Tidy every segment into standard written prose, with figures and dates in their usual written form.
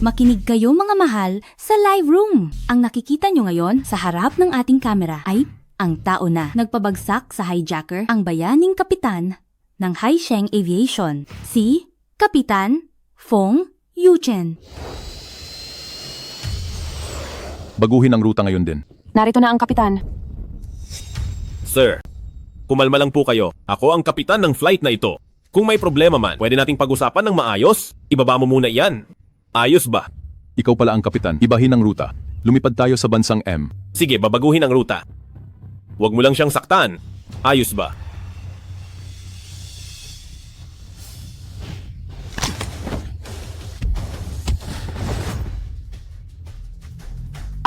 Makinig kayo mga mahal sa live room. Ang nakikita nyo ngayon sa harap ng ating kamera ay ang tao na nagpabagsak sa hijacker, ang bayaning kapitan ng Haisheng Aviation, si Kapitan Fong Yuchen. Baguhin ang ruta ngayon din. Narito na ang kapitan. Sir, kumalma lang po kayo. Ako ang kapitan ng flight na ito. Kung may problema man, pwede nating pag-usapan ng maayos. Ibaba mo muna iyan. Ayos ba? Ikaw pala ang kapitan. Ibahin ang ruta. Lumipad tayo sa bansang M. Sige, babaguhin ang ruta. Huwag mo lang siyang saktan. Ayos ba?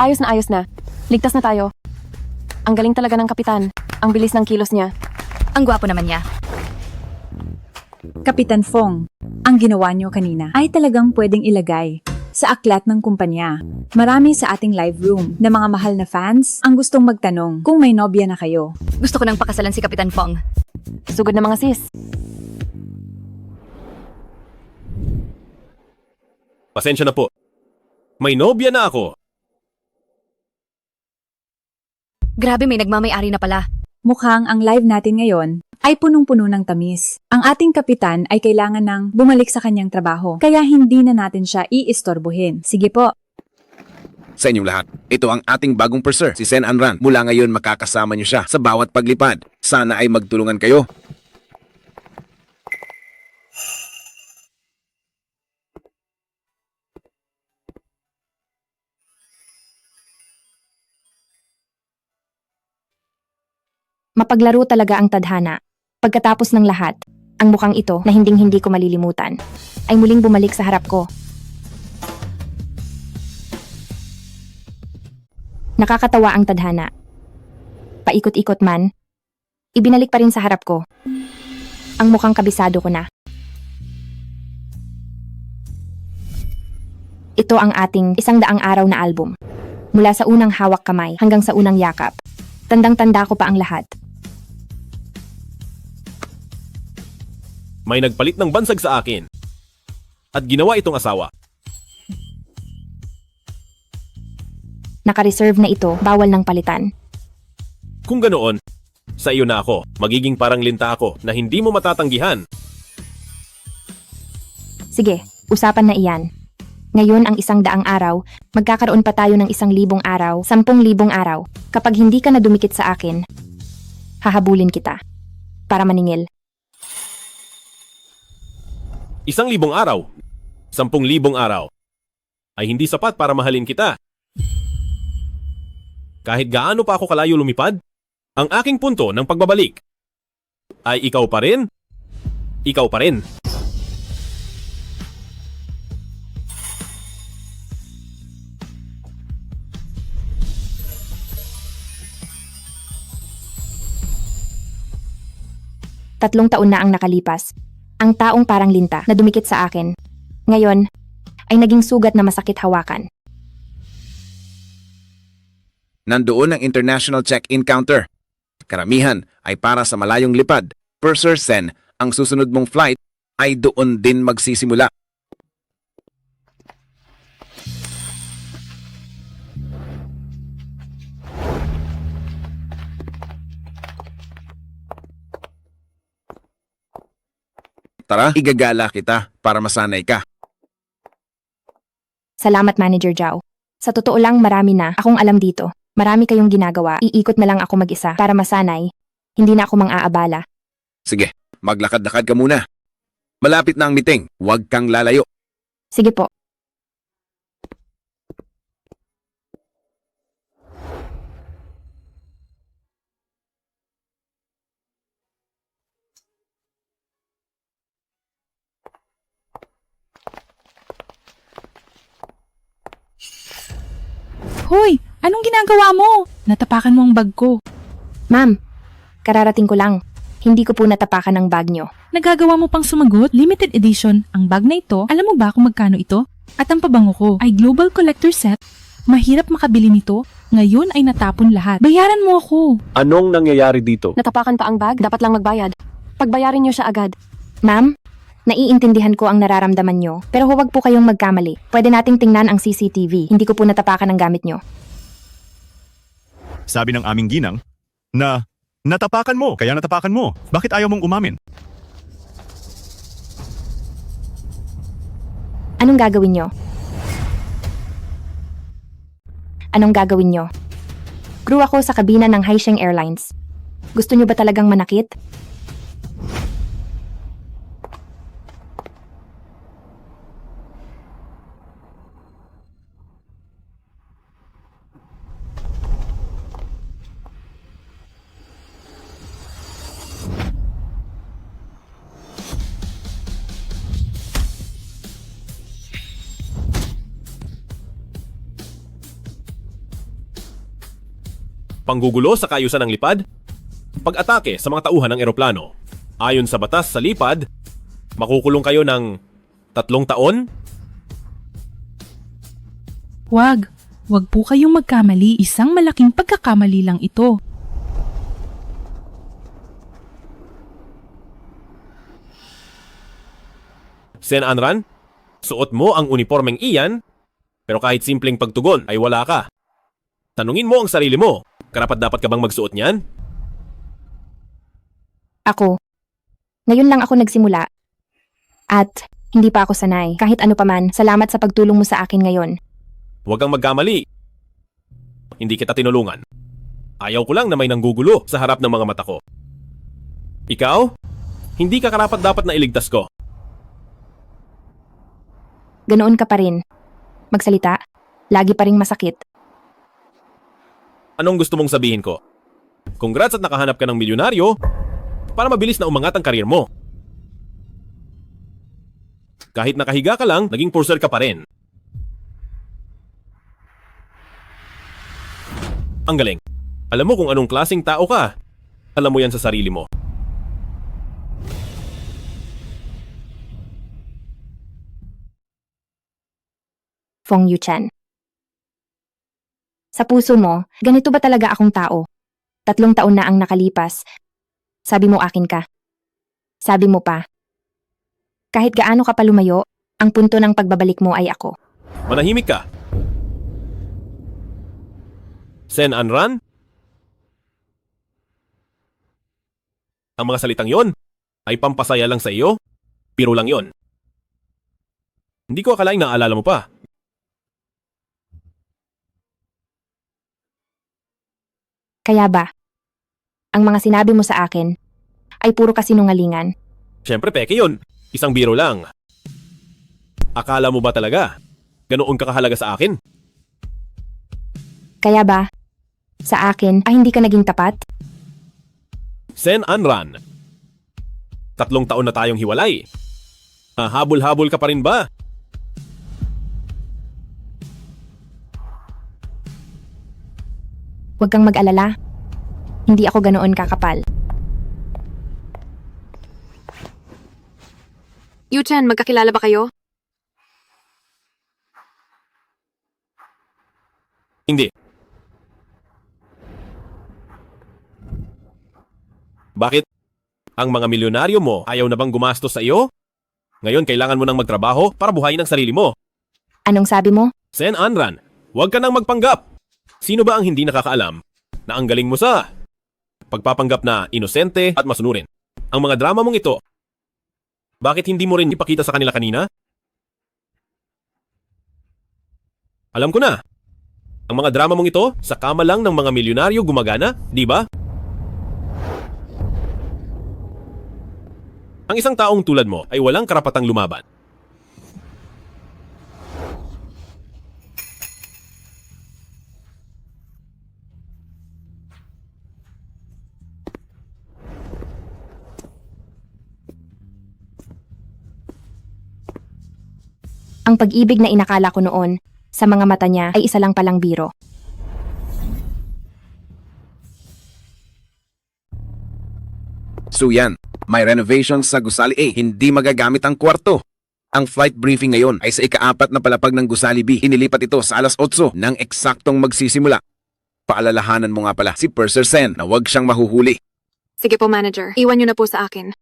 Ayos na. Ligtas na tayo. Ang galing talaga ng kapitan. Ang bilis ng kilos niya. Ang gwapo naman niya. Kapitan Fong, ang ginawa niyo kanina ay talagang pwedeng ilagay sa aklat ng kumpanya. Marami sa ating live room na mga mahal na fans ang gustong magtanong kung may nobya na kayo. Gusto ko nang pakasalan si Kapitan Fong. Sugod na mga sis. Pasensya na po. May nobya na ako. Grabe, may nagmamay-ari na pala. Mukhang ang live natin ngayon ay punong-puno ng tamis. Ang ating kapitan ay kailangan ng bumalik sa kanyang trabaho, kaya hindi na natin siya iistorbohin. Sige po. Sa inyong lahat, ito ang ating bagong purser, si Sen Anran. Mula ngayon makakasama niyo siya sa bawat paglipad. Sana ay magtulungan kayo. Mapaglaro talaga ang tadhana. Pagkatapos ng lahat, ang mukhang ito na hinding-hindi ko malilimutan, ay muling bumalik sa harap ko. Nakakatawa ang tadhana. Paikot-ikot man, ibinalik pa rin sa harap ko. Ang mukhang kabisado ko na. Ito ang ating 100 araw na album. Mula sa unang hawak kamay hanggang sa unang yakap. Tandang-tanda ko pa ang lahat. May nagpalit ng bansag sa akin. At ginawa itong asawa. Naka-reserve na ito, bawal ng palitan. Kung ganoon, sa iyo na ako. Magiging parang linta ako na hindi mo matatanggihan. Sige, usapan na iyan. Ngayon ang 100 araw, magkakaroon pa tayo ng 1,000 araw, 10,000 araw. Kapag hindi ka na dumikit sa akin, hahabulin kita. Para maningil. 1,000 araw, 10,000 araw, ay hindi sapat para mahalin kita. Kahit gaano pa ako kalayo lumipad, ang aking punto ng pagbabalik ay ikaw pa rin. Ikaw pa rin. Tatlong taon na ang nakalipas. Ang taong parang linta na dumikit sa akin, ngayon ay naging sugat na masakit hawakan. Nandoon ang international check-in counter. Karamihan ay para sa malayong lipad. Purser Sen, ang susunod mong flight ay doon din magsisimula. Tara, igagala kita para masanay ka. Salamat, Manager Zhao. Sa totoo lang, marami na akong alam dito. Marami kayong ginagawa. Iikot na lang ako mag-isa para masanay. Hindi na ako mang-aabala. Sige, maglakad-lakad ka muna. Malapit na ang meeting. Huwag kang lalayo. Sige po. Hoy, anong ginagawa mo? Natapakan mo ang bag ko. Ma'am, kararating ko lang. Hindi ko po natapakan ang bag nyo. Nagagawa mo pang sumagot? Limited edition. Ang bag na ito, alam mo ba kung magkano ito? At ang pabango ko ay Global Collector Set. Mahirap makabili nito. Ngayon ay natapon lahat. Bayaran mo ako. Anong nangyayari dito? Natapakan pa ang bag, dapat lang magbayad. Pagbayarin niyo siya agad. Ma'am, Naiintindihan ko ang nararamdaman nyo, pero huwag po kayong magkamali. Pwede nating tingnan ang CCTV. Hindi ko po natapakan ang gamit nyo. Sabi ng aming ginang na natapakan mo, kaya natapakan mo. Bakit ayaw mong umamin? Anong gagawin nyo? Anong gagawin nyo? Crew ako sa kabina ng Haisheng Airlines. Gusto nyo ba talagang manakit? Panggugulo sa kaayusan ng lipad, pag-atake sa mga tauhan ng eroplano. Ayon sa batas sa lipad, makukulong kayo ng 3 taon. Wag po kayong magkamali. Isang malaking pagkakamali lang ito. Sen Anran, suot mo ang uniformeng iyan, pero kahit simpleng pagtugon ay wala ka. Tanungin mo ang sarili mo, karapat dapat ka bang magsuot niyan? Ako. Ngayon lang ako nagsimula. At hindi pa ako sanay. Kahit ano paman, salamat sa pagtulong mo sa akin ngayon. Huwag kang magkamali. Hindi kita tinulungan. Ayaw ko lang na may nanggugulo sa harap ng mga mata ko. Ikaw? Hindi ka karapat dapat na iligtas ko. Ganoon ka pa rin. Magsalita. Lagi pa ring masakit. Anong gusto mong sabihin ko? Congrats at nakahanap ka ng milyonaryo para mabilis na umangat ang karir mo. Kahit nakahiga ka lang, naging purser ka pa rin. Ang galing. Alam mo kung anong klaseng tao ka. Alam mo yan sa sarili mo. Fong Yuchan. Sa puso mo, ganito ba talaga akong tao? 3 taon na ang nakalipas. Sabi mo akin ka. Sabi mo pa. Kahit gaano ka pa lumayo, ang punto ng pagbabalik mo ay ako. Manahimik ka. Sen Anran? Ang mga salitang yon ay pampasaya lang sa iyo? Biro lang yon. Hindi ko akalaing naaalala mo pa. Kaya ba? Ang mga sinabi mo sa akin ay puro kasinungalingan. Siyempre, peke yun. Isang biro lang. Akala mo ba talaga? Ganoon ka kahalaga sa akin? Kaya ba? Sa akin ay hindi ka naging tapat? Sen Anran. 3 taon na tayong hiwalay. Habol-habol ka pa rin ba? Huwag kang mag-alala. Hindi ako ganoon kakapal. Yuchan, magkakilala ba kayo? Hindi. Bakit? Ang mga milyonaryo mo ayaw na bang gumastos sa iyo? Ngayon kailangan mo nang magtrabaho para buhayin ang sarili mo. Anong sabi mo? Sen Anran, huwag ka nang magpanggap. Sino ba ang hindi nakakaalam na ang galing mo sa pagpapanggap na inosente at masunurin? Ang mga drama mong ito, bakit hindi mo rin ipakita sa kanila kanina? Alam ko na. Ang mga drama mong ito, sa kama lang ng mga milyonaryo gumagana, di ba? Ang isang taong tulad mo ay walang karapatang lumaban. Ang pag-ibig na inakala ko noon, sa mga mata niya ay isa lang palang biro. So yan, may renovations sa Gusali A, hindi magagamit ang kwarto. Ang flight briefing ngayon ay sa ika-4 na palapag ng Gusali B. Inilipat ito sa alas 8 ng eksaktong magsisimula. Paalalahanan mo nga pala si Purser Sen na huwag siyang mahuhuli. Sige po, manager. Iwan niyo na po sa akin.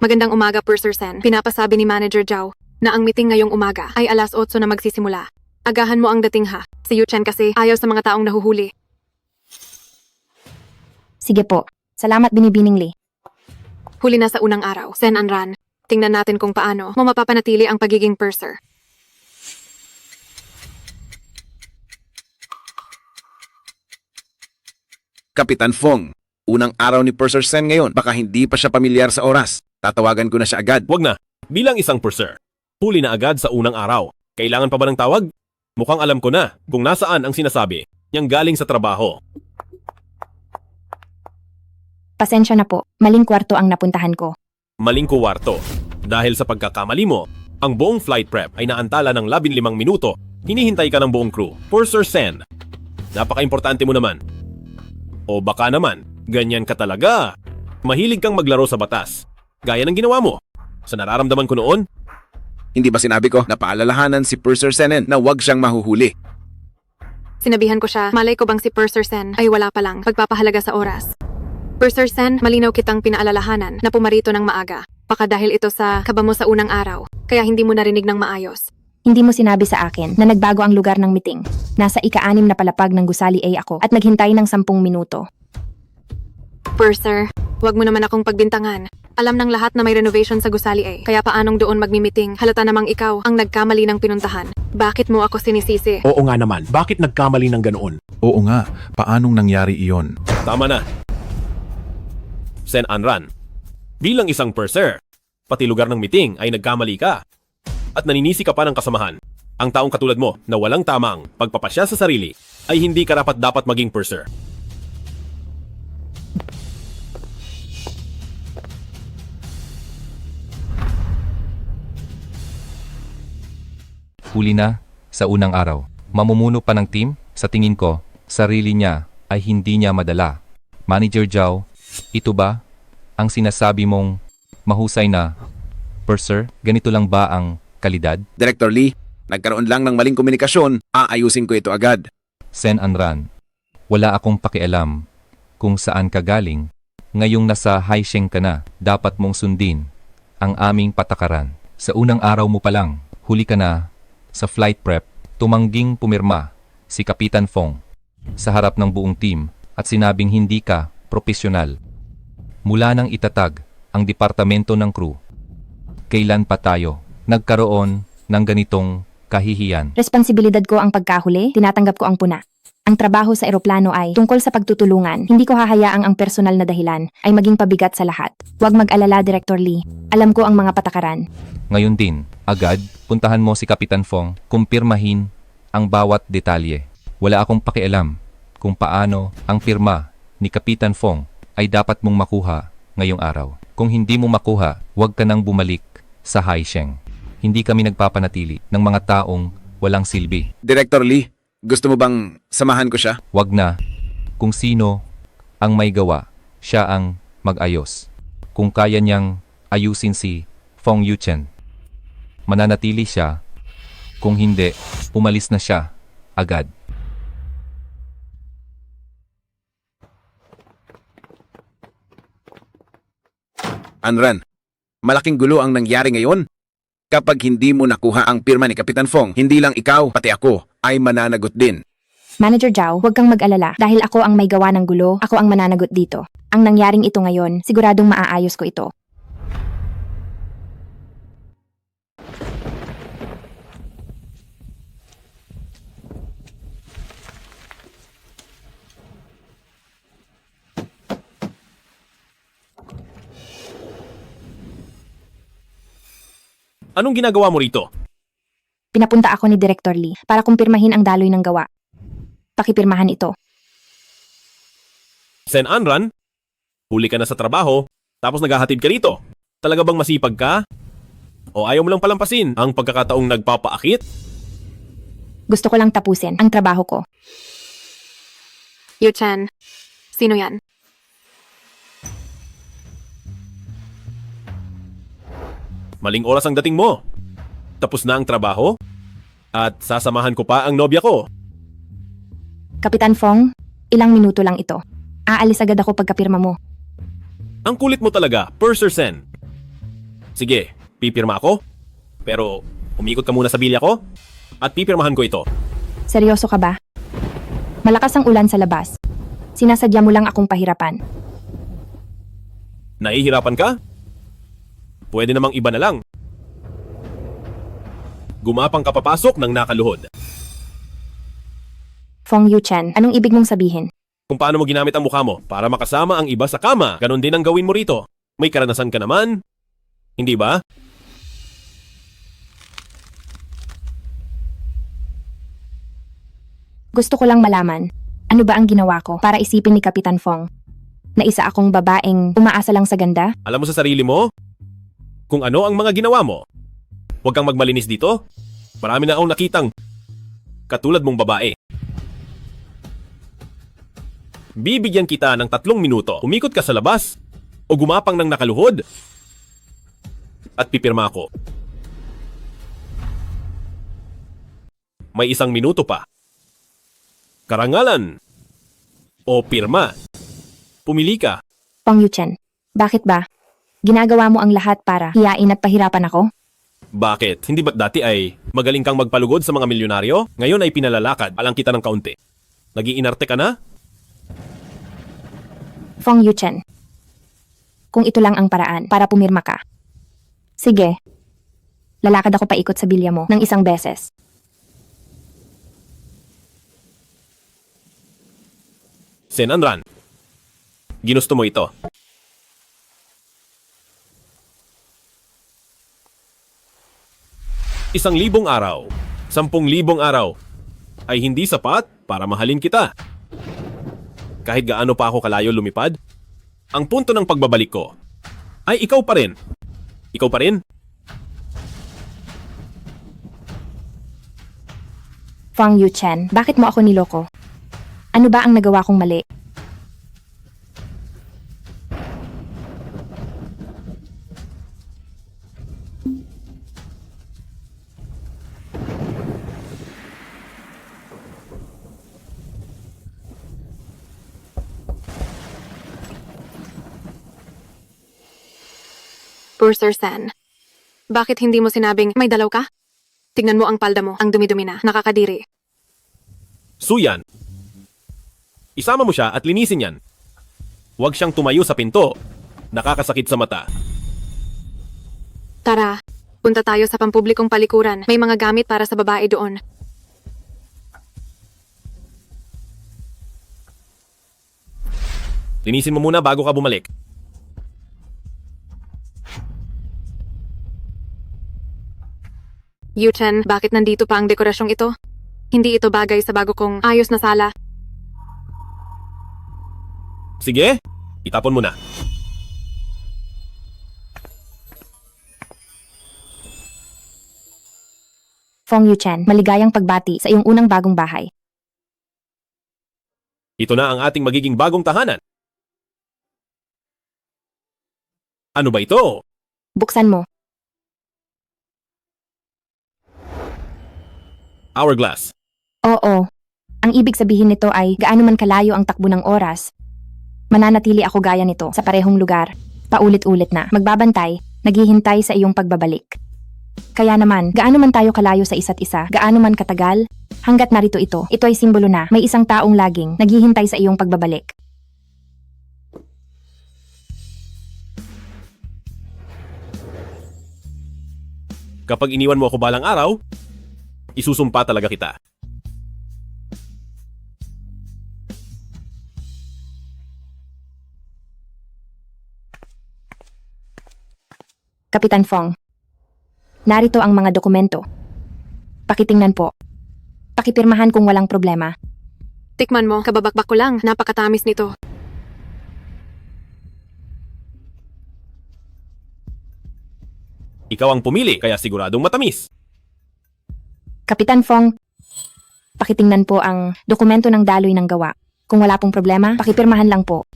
Magandang umaga, Purser Sen. Pinapasabi ni Manager Zhao na ang meeting ngayong umaga ay 8:00 na magsisimula. Agahan mo ang dating ha. Si Yu Chen kasi ayaw sa mga taong nahuhuli. Sige po. Salamat, Binibining Lee. Huli na sa unang araw. Sen Anran, tingnan natin kung paano mo mapapanatili ang pagiging purser. Kapitan Fong, unang araw ni Purser Sen ngayon. Baka hindi pa siya pamilyar sa oras. Tatawagan ko na siya agad. Wag na. Bilang isang purser, huli na agad sa unang araw. Kailangan pa ba ng tawag? Mukhang alam ko na kung nasaan ang sinasabi niyang galing sa trabaho. Pasensya na po. Maling kwarto ang napuntahan ko. Maling kuwarto. Dahil sa pagkakamali mo, ang buong flight prep ay naantala ng 15 minuto. Hinihintay ka ng buong crew. Purser Sen, napaka-importante mo naman. O baka naman, ganyan ka talaga. Mahilig kang maglaro sa batas. Gaya ng ginawa mo. Sa nararamdaman ko noon, Hindi ba sinabi ko na paalalahanan si Purser Senen na huwag siyang mahuhuli? Sinabihan ko siya, malay ko bang si Purser Sen ay wala pa lang pagpapahalaga sa oras. Purser Sen, malinaw kitang pinaalalahanan na pumarito ng maaga. Baka dahil ito sa kaba mo sa unang araw, kaya hindi mo narinig ng maayos. Hindi mo sinabi sa akin na nagbago ang lugar ng meeting. Nasa ika-6 na palapag ng gusali A ako at naghintay ng 10 minuto. Purser, wag mo naman akong pagbintangan. Alam ng lahat na may renovation sa gusali A, kaya paanong doon magmi-meeting? Halata namang ikaw ang nagkamali ng pinuntahan. Bakit mo ako sinisisi? Oo nga naman, bakit nagkamali ng ganoon? Oo nga, paanong nangyari iyon? tama na. Sen Anran, bilang isang purser, pati lugar ng meeting ay nagkamali ka. At naninisi ka pa ng kasamahan. Ang taong katulad mo na walang tamang pagpapasya sa sarili ay hindi karapat-dapat maging purser. Huli na sa unang araw. Mamumuno pa ng team? Sa tingin ko, sarili niya ay hindi niya madala. Manager Zhao, ito ba ang sinasabi mong mahusay na purser? Ganito lang ba ang kalidad? Director Lee, nagkaroon lang ng maling komunikasyon. Aayusin ko ito agad. Sen Anran, wala akong pakialam kung saan ka galing. Ngayong nasa Haisheng ka na, dapat mong sundin ang aming patakaran. Sa unang araw mo pa lang, huli ka na sa flight prep. Tumangging pumirma si Kapitan Fong sa harap ng buong team at sinabing hindi ka propesyonal. Mula nang itatag ang departamento ng crew, kailan pa tayo nagkaroon ng ganitong kahihiyan? Responsibilidad ko ang pagkahuli, tinatanggap ko ang puna. Ang trabaho sa eroplano ay tungkol sa pagtutulungan. Hindi ko hahayaang ang personal na dahilan ay maging pabigat sa lahat. Huwag mag-alala, Director Lee. Alam ko ang mga patakaran. Ngayon din, agad, puntahan mo si Kapitan Fong, kumpirmahin ang bawat detalye. Wala akong pakialam kung paano ang pirma ni Kapitan Fong ay dapat mong makuha ngayong araw. Kung hindi mo makuha, huwag ka nang bumalik sa Haisheng. Hindi kami nagpapanatili ng mga taong walang silbi. Director Lee, gusto mo bang samahan ko siya? Wag na. Kung sino ang may gawa, siya ang mag-ayos. Kung kaya niyang ayusin si Fong Yuchen, mananatili siya. Kung hindi, umalis na siya agad. Anran, malaking gulo ang nangyari ngayon. Kapag hindi mo nakuha ang pirma ni Kapitan Fong, hindi lang ikaw, pati ako, ay mananagot din. Manager Zhao, huwag kang mag-alala. Dahil ako ang may gawa ng gulo, ako ang mananagot dito. Ang nangyaring ito ngayon, siguradong maaayos ko ito. Anong ginagawa mo rito? Pinapunta ako ni Director Lee para kumpirmahin ang daloy ng gawa. Pakipirmahan ito. Sen Anran, huli ka na sa trabaho, tapos naghahatid ka rito. Talaga bang masipag ka? O ayaw mo lang palampasin ang pagkakataong nagpapaakit? Gusto ko lang tapusin ang trabaho ko. Yu Chen, sino yan? Maling oras ang dating mo. Tapos na ang trabaho? At sasamahan ko pa ang nobya ko. Kapitan Fong, ilang minuto lang ito. Aalis agad ako pagkapirma mo. Ang kulit mo talaga, Purser Sen. Sige, pipirma ako. Pero umikot ka muna sa bilya ko at pipirmahan ko ito. Seryoso ka ba? Malakas ang ulan sa labas. Sinasadya mo lang akong pahirapan. Nahihirapan ka? Pwede namang iba na lang. Gumapang ka papasok ng nakaluhod. Fong Yuchen, anong ibig mong sabihin? Kung paano mo ginamit ang mukha mo para makasama ang iba sa kama, ganon din ang gawin mo rito. May karanasan ka naman. Hindi ba? Gusto ko lang malaman, ano ba ang ginawa ko para isipin ni Kapitan Fong na isa akong babaeng umaasa lang sa ganda? Alam mo sa sarili mo kung ano ang mga ginawa mo. Huwag kang magmalinis dito. Marami na akong nakitang katulad mong babae. Bibigyan kita ng 3 minuto. Umikot ka sa labas o gumapang ng nakaluhod at pipirma ako. May 1 minuto pa. Karangalan o pirma. Pumili ka. Fong Yuchen, bakit ba? Ginagawa mo ang lahat para hiyain at pahirapan ako? Bakit? Hindi ba't dati ay magaling kang magpalugod sa mga milyonaryo? Ngayon ay pinalalakad alang kita ng kaunti. Nag-iinarte ka na? Fong Yuchen, kung ito lang ang paraan para pumirma ka. Sige, lalakad ako paikot sa bilya mo ng 1 beses. Senanran, ginusto mo ito. Isang 1,000 araw, 10,000 araw ay hindi sapat para mahalin kita. Kahit gaano pa ako kalayo lumipad, ang punto ng pagbabalik ko ay ikaw pa rin. Ikaw pa rin? Fong Yuchen, bakit mo ako niloko? Ano ba ang nagawa kong mali? Purser Sen, bakit hindi mo sinabing may dalaw ka? Tignan mo ang palda mo, ang dumi-dumi na, nakakadiri. Suyan, isama mo siya at linisin yan. Huwag siyang tumayo sa pinto. Nakakasakit sa mata. Tara, punta tayo sa pampublikong palikuran. May mga gamit para sa babae doon. Linisin mo muna bago ka bumalik. Yuchen, bakit nandito pa ang dekorasyong ito? Hindi ito bagay sa bago kong ayos na sala. Sige, itapon mo na. Fong Yuchen, maligayang pagbati sa iyong unang bagong bahay. Ito na ang ating magiging bagong tahanan. Ano ba ito? Buksan mo. Hourglass. Oo. Ang ibig sabihin nito ay gaano man kalayo ang takbo ng oras, mananatili ako gaya nito sa parehong lugar, paulit-ulit na, magbabantay, naghihintay sa iyong pagbabalik. Kaya naman, gaano man tayo kalayo sa isa't isa, gaano man katagal, hanggat narito ito ay simbolo na may isang taong laging naghihintay sa iyong pagbabalik. Kapag iniwan mo ako balang araw, isusumpa talaga kita. Kapitan Fong, narito ang mga dokumento. Pakitingnan po. Pakipirmahan kung walang problema. Tikman mo, kababakbak ko lang, napakatamis nito. Ikaw ang pumili, kaya siguradong matamis. Kapitan Fong, pakitingnan po ang dokumento ng daloy ng gawa. Kung wala pong problema, pakipirmahan lang po.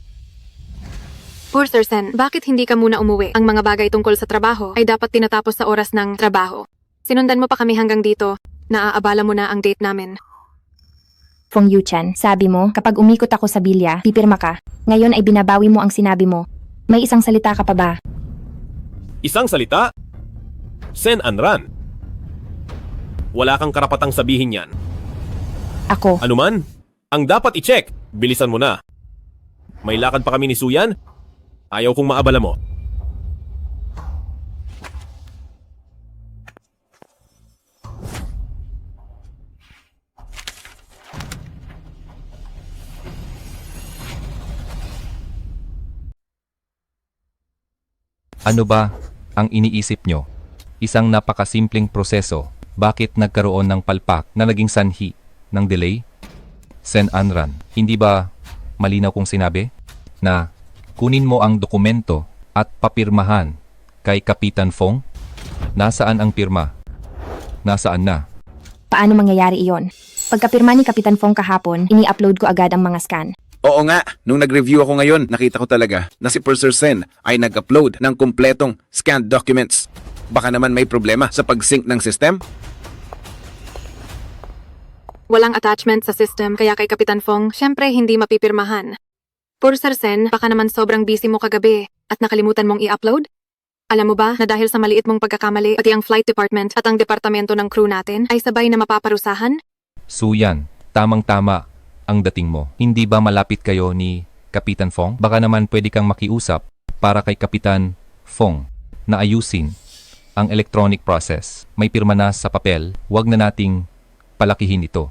Purser Sen, bakit hindi ka muna umuwi? Ang mga bagay tungkol sa trabaho ay dapat tinatapos sa oras ng trabaho. Sinundan mo pa kami hanggang dito. Naaabala mo na ang date namin. Fong Yuchen, sabi mo, kapag umikot ako sa bilya, pipirma ka. Ngayon ay binabawi mo ang sinabi mo. May isang salita ka pa ba? Isang salita, send and run. Wala kang karapatang sabihin yan. Ako. Anuman, ang dapat i-check, bilisan mo na. May lakad pa kami ni Suyan. Ayaw kong maabala mo. Ano ba ang iniisip nyo? Isang napakasimpleng proseso. Bakit nagkaroon ng palpak na naging sanhi ng delay? Send and run. Hindi ba malinaw kung sinabi na kunin mo ang dokumento at papirmahan kay Kapitan Fong? Nasaan ang pirma? Nasaan na? Paano mangyayari iyon? Pagkapirma ni Kapitan Fong kahapon, ini-upload ko agad ang mga scan. Oo nga, nung nag-review ako ngayon, nakita ko talaga na si Purser Sen ay nag-upload ng kumpletong scanned documents. Baka naman may problema sa pag-sync ng system? Walang attachment sa system kaya kay Kapitan Fong, syempre hindi mapipirmahan. Purser Sen, baka naman sobrang busy mo kagabi at nakalimutan mong i-upload? Alam mo ba na dahil sa maliit mong pagkakamali, pati ang flight department at ang departamento ng crew natin ay sabay na mapaparusahan? Suyan, tamang-tama ang dating mo. Hindi ba malapit kayo ni Kapitan Fong? Baka naman pwede kang makiusap para kay Kapitan Fong na ayusin ang electronic process. May pirma na sa papel, wag na nating palakihin ito.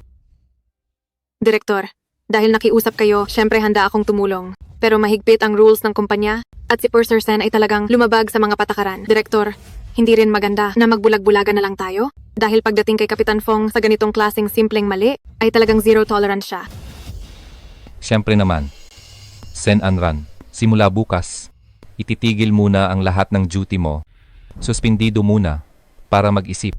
Direktor, dahil nakiusap kayo, syempre handa akong tumulong. Pero mahigpit ang rules ng kumpanya at si Purser Sen ay talagang lumabag sa mga patakaran. Direktor, hindi rin maganda na magbulag-bulagan na lang tayo? Dahil pagdating kay Kapitan Fong sa ganitong klaseng simpleng mali, ay talagang zero tolerance siya. Siyempre naman, send and run. Simula bukas, ititigil muna ang lahat ng duty mo. Suspindido muna para mag-isip.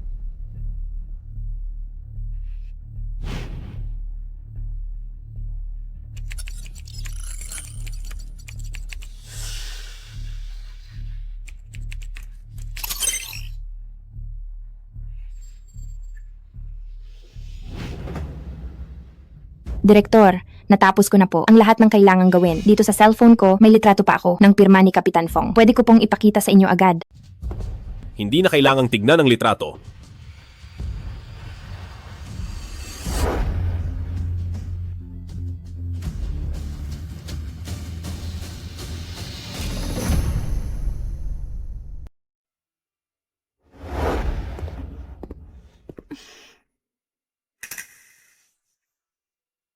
Direktor, natapos ko na po ang lahat ng kailangang gawin. Dito sa cellphone ko, may litrato pa ako ng pirma ni Kapitan Fong. Pwede ko pong ipakita sa inyo agad. Hindi na kailangang tignan ang litrato.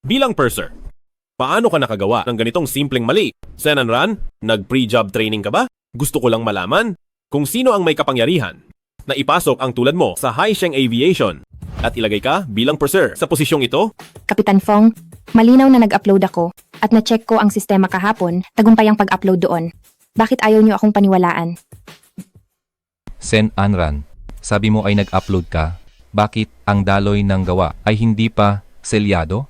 Bilang purser, paano ka nakagawa ng ganitong simpleng mali? Send and run? Nag-pre-job training ka ba? Gusto ko lang malaman kung sino ang may kapangyarihan na ipasok ang tulad mo sa Haisheng Aviation at ilagay ka bilang purser sa posisyong ito? Kapitan Fong, malinaw na nag-upload ako at na-check ko ang sistema kahapon, tagumpay ang pag-upload doon. Bakit ayaw niyo akong paniwalaan? Send and run. Sabi mo ay nag-upload ka. Bakit ang daloy ng gawa ay hindi pa selyado?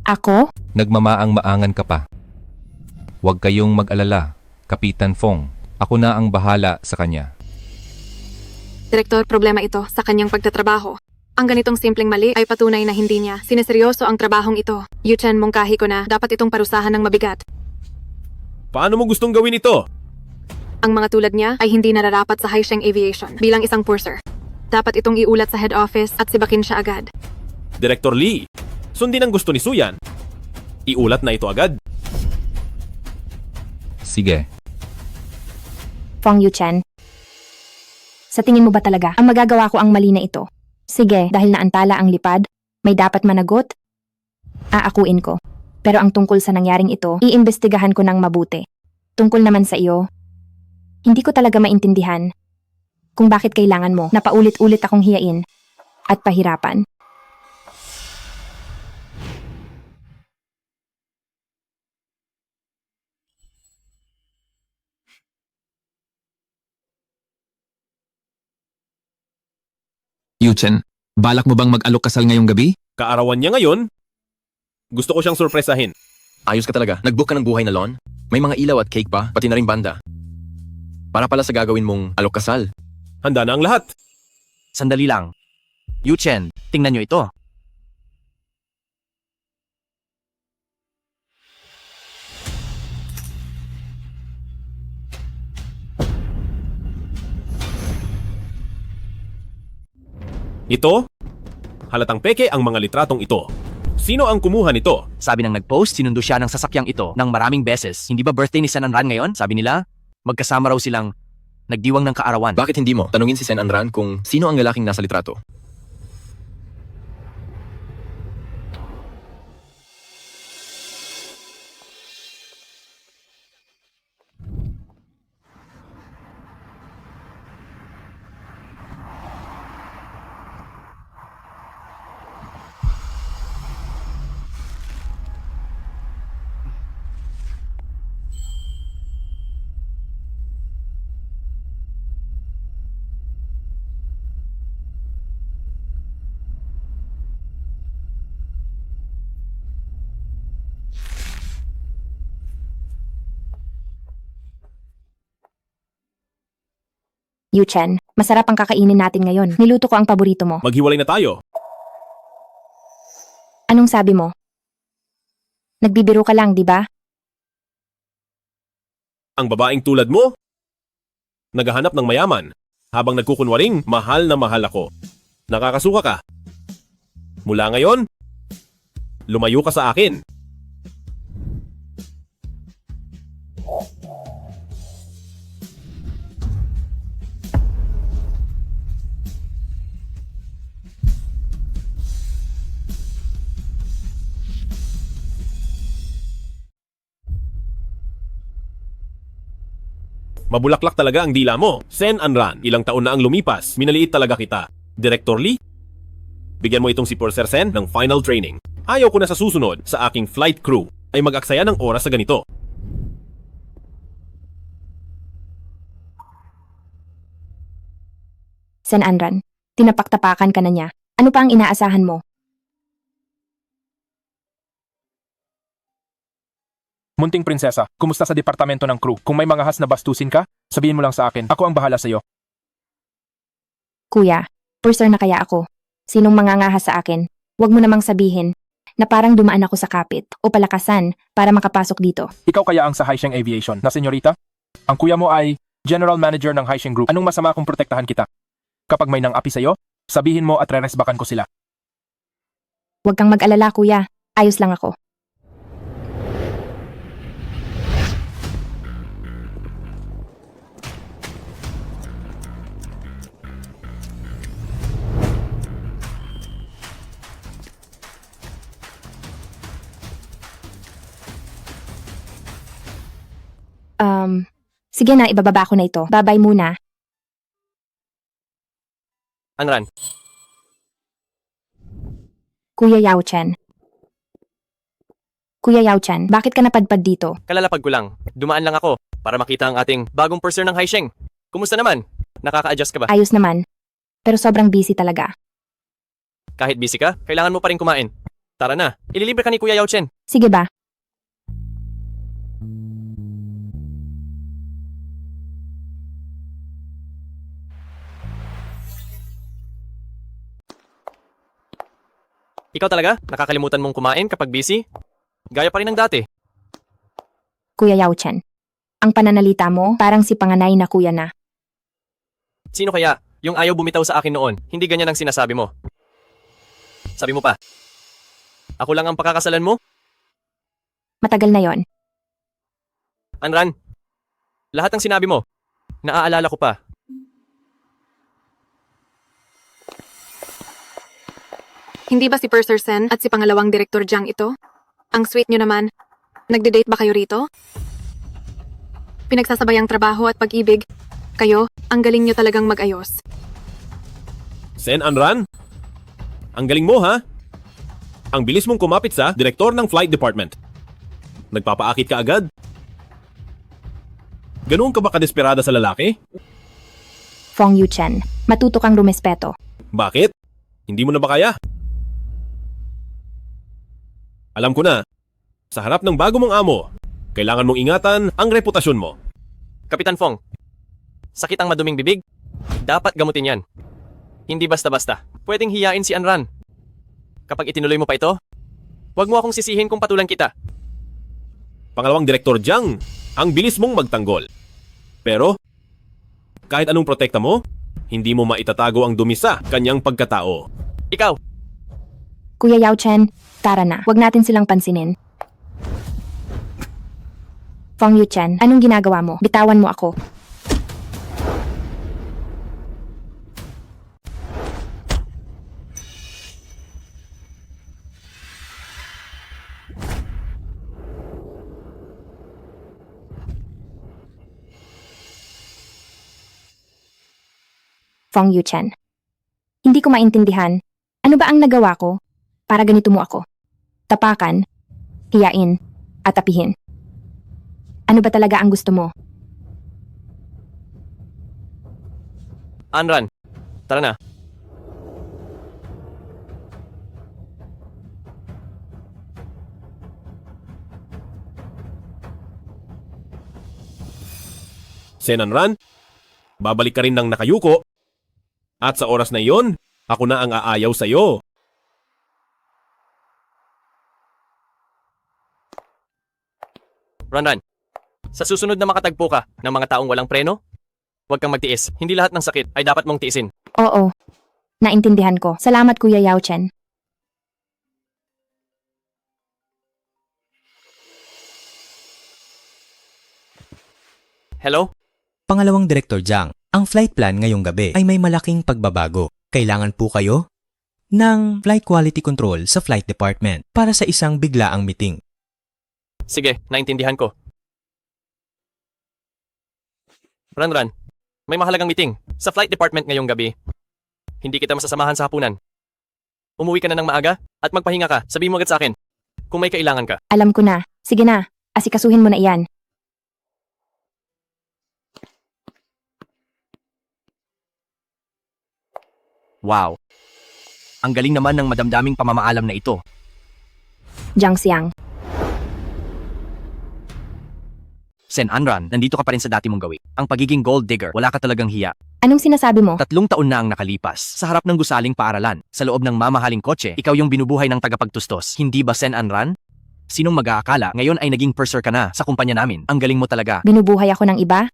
Ako? Nagmamaang-maangan ka pa. Huwag kayong mag-alala, Kapitan Fong. Ako na ang bahala sa kanya. Direktor, problema ito sa kanyang pagtatrabaho. Ang ganitong simpleng mali ay patunay na hindi niya sineseryoso ang trabahong ito. Yuchen, mungkahi ko na dapat itong parusahan ng mabigat. Paano mo gustong gawin ito? Ang mga tulad niya ay hindi nararapat sa Haisheng Aviation bilang isang purser. Dapat itong iulat sa head office at sibakin siya agad. Director Lee, sundin ang gusto ni Suyan. Iulat na ito agad. Sige. Fong Yuchen. Sa tingin mo ba talaga ang magagawa ko ang mali na ito? Sige, dahil naantala ang lipad, may dapat managot? Aakuin ko. Pero ang tungkol sa nangyaring ito, iimbestigahan ko ng mabuti. Tungkol naman sa iyo, hindi ko talaga maintindihan kung bakit kailangan mo na paulit-ulit akong hiyain at pahirapan. Yuchen, balak mo bang mag-alok kasal ngayong gabi? Kaarawan niya ngayon. Gusto ko siyang sorpresahin. Ayos ka talaga. Nag-book ka ng buhay na lawn? May mga ilaw at cake pa, pati na rin banda. Para pala sa gagawin mong alok kasal. Handa na ang lahat. Sandali lang. Yuchen, tingnan nyo ito. Ito? Halatang peke ang mga litratong ito. Sino ang kumuha nito? Sabi ng nag-post, sinundo siya ng sasakyang ito ng maraming beses. Hindi ba birthday ni Sen Anran ngayon? Sabi nila, magkasama raw silang nagdiwang ng kaarawan. Bakit hindi mo tanungin si Sen Anran kung sino ang lalaking nasa litrato? Yuchen, masarap ang kakainin natin ngayon. Niluto ko ang paborito mo. Maghiwalay na tayo. Anong sabi mo? Nagbibiro ka lang, di ba? Ang babaeng tulad mo, naghahanap ng mayaman, habang nagkukunwaring mahal na mahal ako. Nakakasuka ka. Mula ngayon, lumayo ka sa akin. Mabulaklak talaga ang dila mo. Sen Anran, ilang taon na ang lumipas. Minaliit talaga kita. Director Lee, bigyan mo itong si Purser Sen ng final training. Ayaw ko na sa susunod sa aking flight crew ay mag-aksaya ng oras sa ganito. Sen Anran, tinapak-tapakan ka na niya. Ano pa ang inaasahan mo? Munting prinsesa, kumusta sa departamento ng crew? Kung may mga has na bastusin ka, sabihin mo lang sa akin. Ako ang bahala sa'yo. Kuya, purser na kaya ako. Sinong mangangahas sa akin? Huwag mo namang sabihin na parang dumaan ako sa kapit o palakasan para makapasok dito. Ikaw kaya ang sa Haisheng Aviation na senyorita? Ang kuya mo ay General Manager ng Haisheng Group. Anong masama kung protektahan kita? Kapag may nang-api sa'yo, sabihin mo at reresbakan ko sila. Huwag kang mag-alala, kuya. Ayos lang ako. Sige na, ibababa ko na ito. Babay muna. Anran, Kuya Yao Chen. Kuya Yao Chen, bakit ka napadpad dito? kalalapag ko lang. Dumaan lang ako para makita ang ating bagong purser ng Haisheng. Kumusta naman? Nakaka-adjust ka ba? Ayos naman. Pero sobrang busy talaga. Kahit busy ka, kailangan mo pa rin kumain. Tara na, ililibre ka ni Kuya Yao Chen. Sige ba? Ikaw talaga? Nakakalimutan mong kumain kapag busy? Gaya pa rin ng dati. Kuya Yao Chen. Ang pananalita mo, parang si panganay na kuya na. Sino kaya? Yung ayaw bumitaw sa akin noon, hindi ganyan ang sinasabi mo. Sabi mo pa, ako lang ang pakakasalan mo? Matagal na yon. Anran, lahat ng sinabi mo, naaalala ko pa. Hindi ba si Purser Sen at si pangalawang Direktor Jiang ito? Ang sweet nyo naman. Nagde-date ba kayo rito? Pinagsasabay ang trabaho at pag-ibig. Kayo, ang galing nyo talagang mag-ayos. Sen Anran, ang galing mo ha? Ang bilis mong kumapit sa direktor ng flight department. Nagpapaakit ka agad? Ganoon ka ba kadesperada sa lalaki? Fong Yu Chen, matuto kang rumespeto. Bakit? Hindi mo na ba kaya? Alam ko na, sa harap ng bago mong amo, kailangan mong ingatan ang reputasyon mo. Kapitan Fong, sakit ang maduming bibig? Dapat gamutin yan. Hindi basta-basta. Pwedeng hiyain si Anran. Kapag itinuloy mo pa ito, huwag mo akong sisihin kung patulan kita. Pangalawang Direktor Jiang, ang bilis mong magtanggol. Pero, kahit anong protekta mo, Hindi mo maitatago ang dumi sa kanyang pagkatao. Ikaw, Kuya Yao Chen, tara na. Huwag natin silang pansinin. Fong Yu Chen, anong ginagawa mo? Bitawan mo ako. Fong Yu Chen. Hindi ko maintindihan. Ano ba ang nagawa ko? Para ganito mo ako. Tapakan, hiyain, at apihin. Ano ba talaga ang gusto mo? Anran, tara na. Senanran, babalik ka rin ng nakayuko. At sa oras na iyon, ako na ang aayaw sa'yo. Ranran, sa susunod na makatagpo ka ng mga taong walang preno, huwag kang magtiis. Hindi lahat ng sakit ay dapat mong tiisin. Oo. Naintindihan ko. Salamat Kuya Yao Chen. Hello? Pangalawang Direktor Jiang, ang flight plan ngayong gabi ay may malaking pagbabago. Kailangan po kayo ng flight quality control sa flight department para sa isang biglaang meeting. Sige, naintindihan ko. Ranran, may mahalagang meeting sa flight department ngayong gabi. Hindi kita masasamahan sa hapunan. Umuwi ka na ng maaga at magpahinga ka. Sabihin mo agad sa akin kung may kailangan ka. Alam ko na. Sige na. Asikasuhin mo na iyan. Wow. Ang galing naman ng madamdaming pamamaalam na ito. Jiang Xiang. Sen Anran, nandito ka pa rin sa dati mong gawi. Ang pagiging gold digger, wala ka talagang hiya. Anong sinasabi mo? 3 taon na ang nakalipas. Sa harap ng gusaling paaralan, sa loob ng mamahaling kotse, ikaw yung binubuhay ng tagapagtustos. Hindi ba, Sen Anran? Sinong mag-aakala ngayon ay naging purser ka na sa kumpanya namin? Ang galing mo talaga. Binubuhay ako ng iba?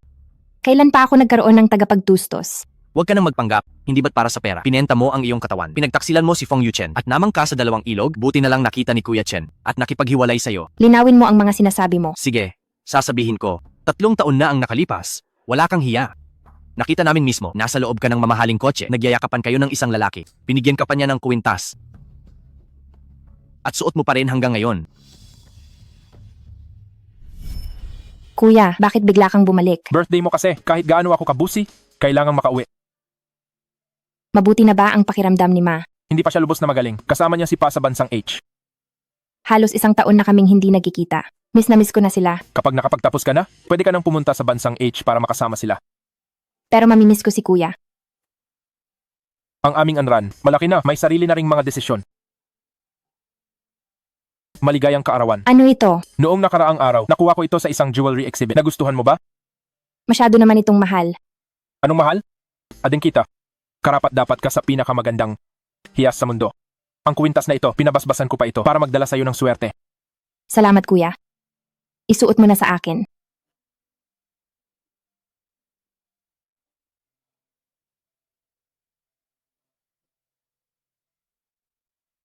Kailan pa ako nagkaroon ng tagapagtustos? Huwag ka nang magpanggap, hindi ba't para sa pera? Pinenta mo ang iyong katawan. Pinagtaksilan mo si Fong Yu Chen at namang ka sa 2 ilog, buti na lang nakita ni Kuya Chen at nakipaghiwalay sa'yo. Linawin mo ang mga sinasabi mo. Sige, sasabihin ko, 3 taon na ang nakalipas, wala kang hiya. Nakita namin mismo, nasa loob ka ng mamahaling kotse, nagyayakapan kayo ng isang lalaki. Binigyan ka pa niya ng kwintas. At suot mo pa rin hanggang ngayon. Kuya, bakit bigla kang bumalik? Birthday mo kasi, kahit gaano ako kabusi, kailangang makauwi. Mabuti na ba ang pakiramdam ni Ma? Hindi pa siya lubos na magaling. Kasama niya si Pa sa bansang H. Halos 1 taon na kaming hindi nagkikita. Miss na miss ko na sila. Kapag nakapagtapos ka na, pwede ka nang pumunta sa bansang H para makasama sila. Pero mamimiss ko si Kuya. Ang aming Anran, malaki na, may sarili na ring mga desisyon. Maligayang kaarawan. Ano ito? Noong nakaraang araw, nakuha ko ito sa isang jewelry exhibit. Nagustuhan mo ba? Masyado naman itong mahal. Anong mahal? Ading kita. Karapat dapat ka sa pinakamagandang hiyas sa mundo. Ang kwintas na ito, pinabasbasan ko pa ito para magdala sa'yo ng swerte. Salamat Kuya. Isuot mo na sa akin.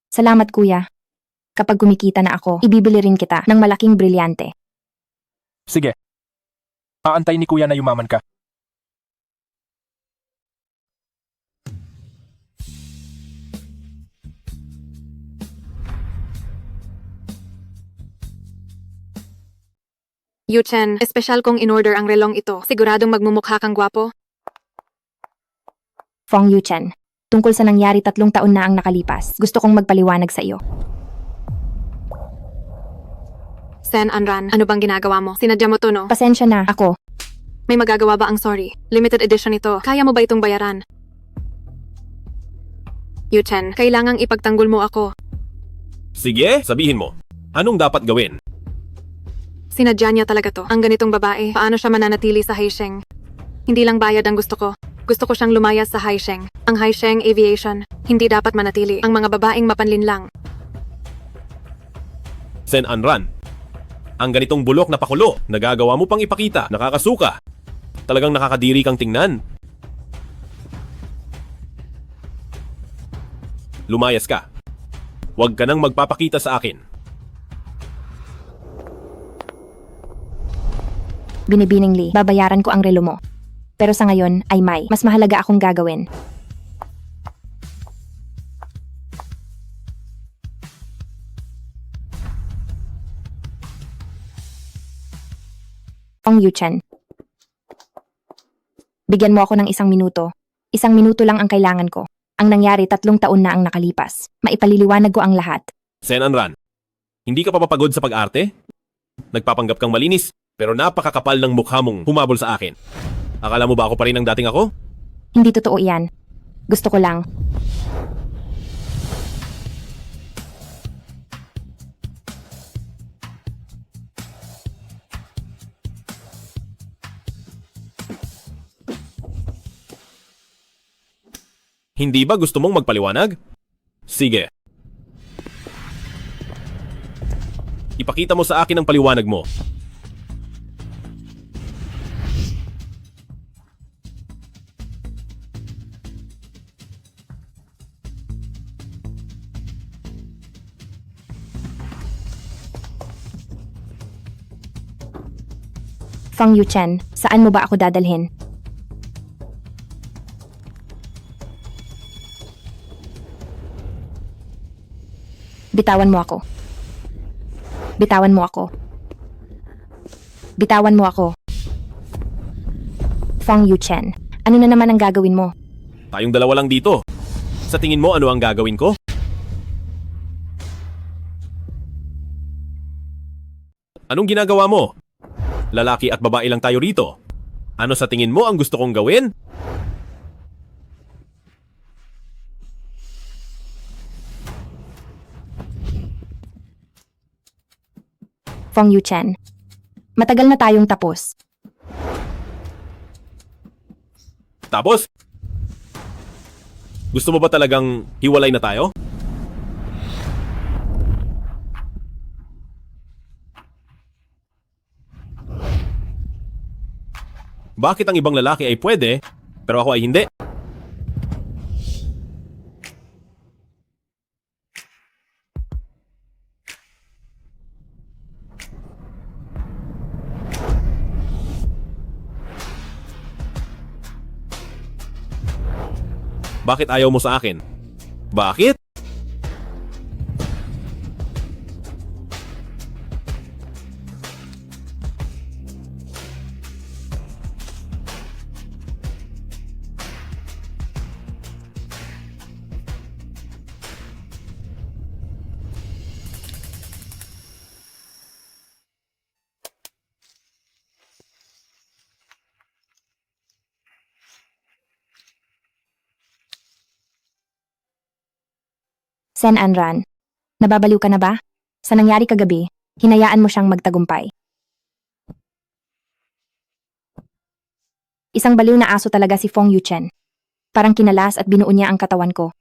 Salamat Kuya. Kapag kumikita na ako, ibibili rin kita ng malaking brilyante. Sige. Aantay ni Kuya na yumaman ka. Yu Chen, espesyal kong in-order ang relong ito. Siguradong magmumukha kang gwapo. Fong Yu Chen, tungkol sa nangyari 3 taon na ang nakalipas, gusto kong magpaliwanag sa iyo. Sen Anran, ano bang ginagawa mo? Sinadya mo to, no? Pasensya na, ako. May magagawa ba ang sorry? Limited edition ito. Kaya mo ba itong bayaran? Yu Chen, kailangang ipagtanggol mo ako. Sige, sabihin mo. Anong dapat gawin? Sinadya niya talaga to. Ang ganitong babae, paano siya mananatili sa Haisheng? Hindi lang bayad ang gusto ko. Gusto ko siyang lumayas sa Haisheng. Ang Haisheng Aviation, hindi dapat manatili. Ang mga babaeng mapanlinlang. Sen Anran, ang ganitong bulok na pakulo, nagagawa mo pang ipakita, nakakasuka. Talagang nakakadiri kang tingnan. lumayas ka. Huwag ka nang magpapakita sa akin. Binibining Lee, babayaran ko ang relo mo. Pero sa ngayon ay may mas mahalaga akong gagawin. Fong Yuchen. Bigyan mo ako ng 1 minuto. 1 minuto lang ang kailangan ko. Ang nangyari 3 taon na ang nakalipas. Maipaliliwanag ko ang lahat. Sen Anran, hindi ka pa papagod sa pag-arte? Nagpapanggap kang malinis, pero napakakapal ng mukha mong humabol sa akin. Akala mo ba ako pa rin ang dating ako? Hindi totoo iyan. Gusto ko lang. Hindi ba gusto mong magpaliwanag? Sige. Ipakita mo sa akin ang paliwanag mo. Fang Yuchen, saan mo ba ako dadalhin? Bitawan mo ako. Bitawan mo ako. Bitawan mo ako. Fang Yuchen, ano na naman ang gagawin mo? Tayong dalawa lang dito. Sa tingin mo ano ang gagawin ko? Anong ginagawa mo? Lalaki at babae lang tayo rito. Ano sa tingin mo ang gusto kong gawin? Fong Yuchen, matagal na tayong tapos. Tapos? Gusto mo ba talagang hiwalay na tayo? Bakit ang ibang lalaki ay pwede, pero ako ay hindi? Bakit ayaw mo sa akin? Bakit? Sen Anran, nababaliw ka na ba? Sa nangyari kagabi, hinayaan mo siyang magtagumpay. Isang baliw na aso talaga si Fong Yuchen. Parang kinalas at binuo niya ang katawan ko.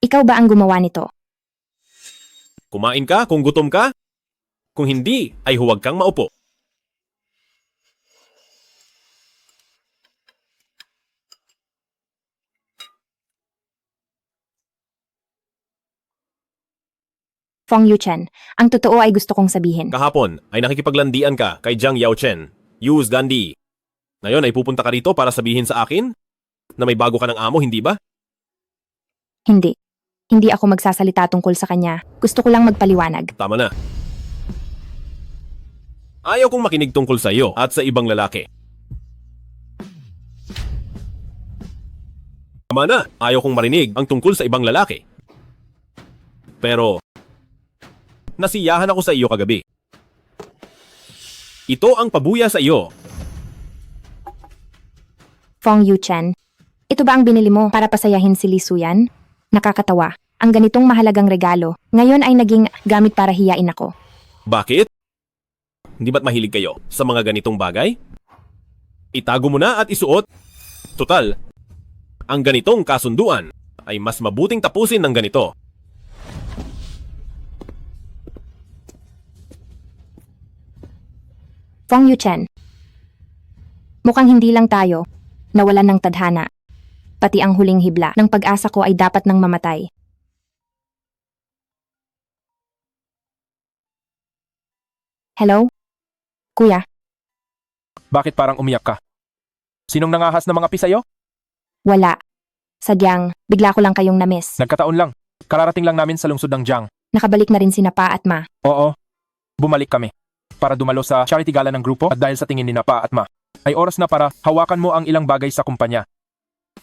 Ikaw ba ang gumawa nito? Kumain ka kung gutom ka? Kung hindi, ay huwag kang maupo. Fong Yuchen, ang totoo ay gusto kong sabihin. Kahapon ay nakikipaglandian ka kay Jiang Yaochen, Yus Gandhi. Ngayon ay pupunta ka rito para sabihin sa akin na may bago ka ng amo, hindi ba? Hindi. Hindi ako magsasalita tungkol sa kanya. Gusto ko lang magpaliwanag. Tama na. Ayaw kong makinig tungkol sa iyo at sa ibang lalaki. Tama na. Ayaw kong marinig ang tungkol sa ibang lalaki. Pero, nasiyahan ako sa iyo kagabi. Ito ang pabuya sa iyo. Fong Yuchen, ito ba ang binili mo para pasayahin si Li Suyan? Nakakatawa. Ang ganitong mahalagang regalo, ngayon ay naging gamit para hiyain ako. Bakit? Hindi ba't mahilig kayo sa mga ganitong bagay? Itago mo na at isuot. Total, ang ganitong kasunduan ay mas mabuting tapusin ng ganito. Fong Yuchen. Mukhang hindi lang tayo nawalan ng tadhana. Pati ang huling hibla ng pag-asa ko ay dapat nang mamatay. Hello? Kuya, Bakit parang umiyak ka? Sinong nangahas ng mga pisayo? wala. Sadyang, bigla ko lang kayong namiss. Nagkataon lang. Kararating lang namin sa lungsod ng Jiang. Nakabalik na rin sina Pa at Ma. Oo. Bumalik kami. Para dumalo sa charity gala ng grupo at dahil sa tingin ni na Pa at Ma, ay oras na para hawakan mo ang ilang bagay sa kumpanya.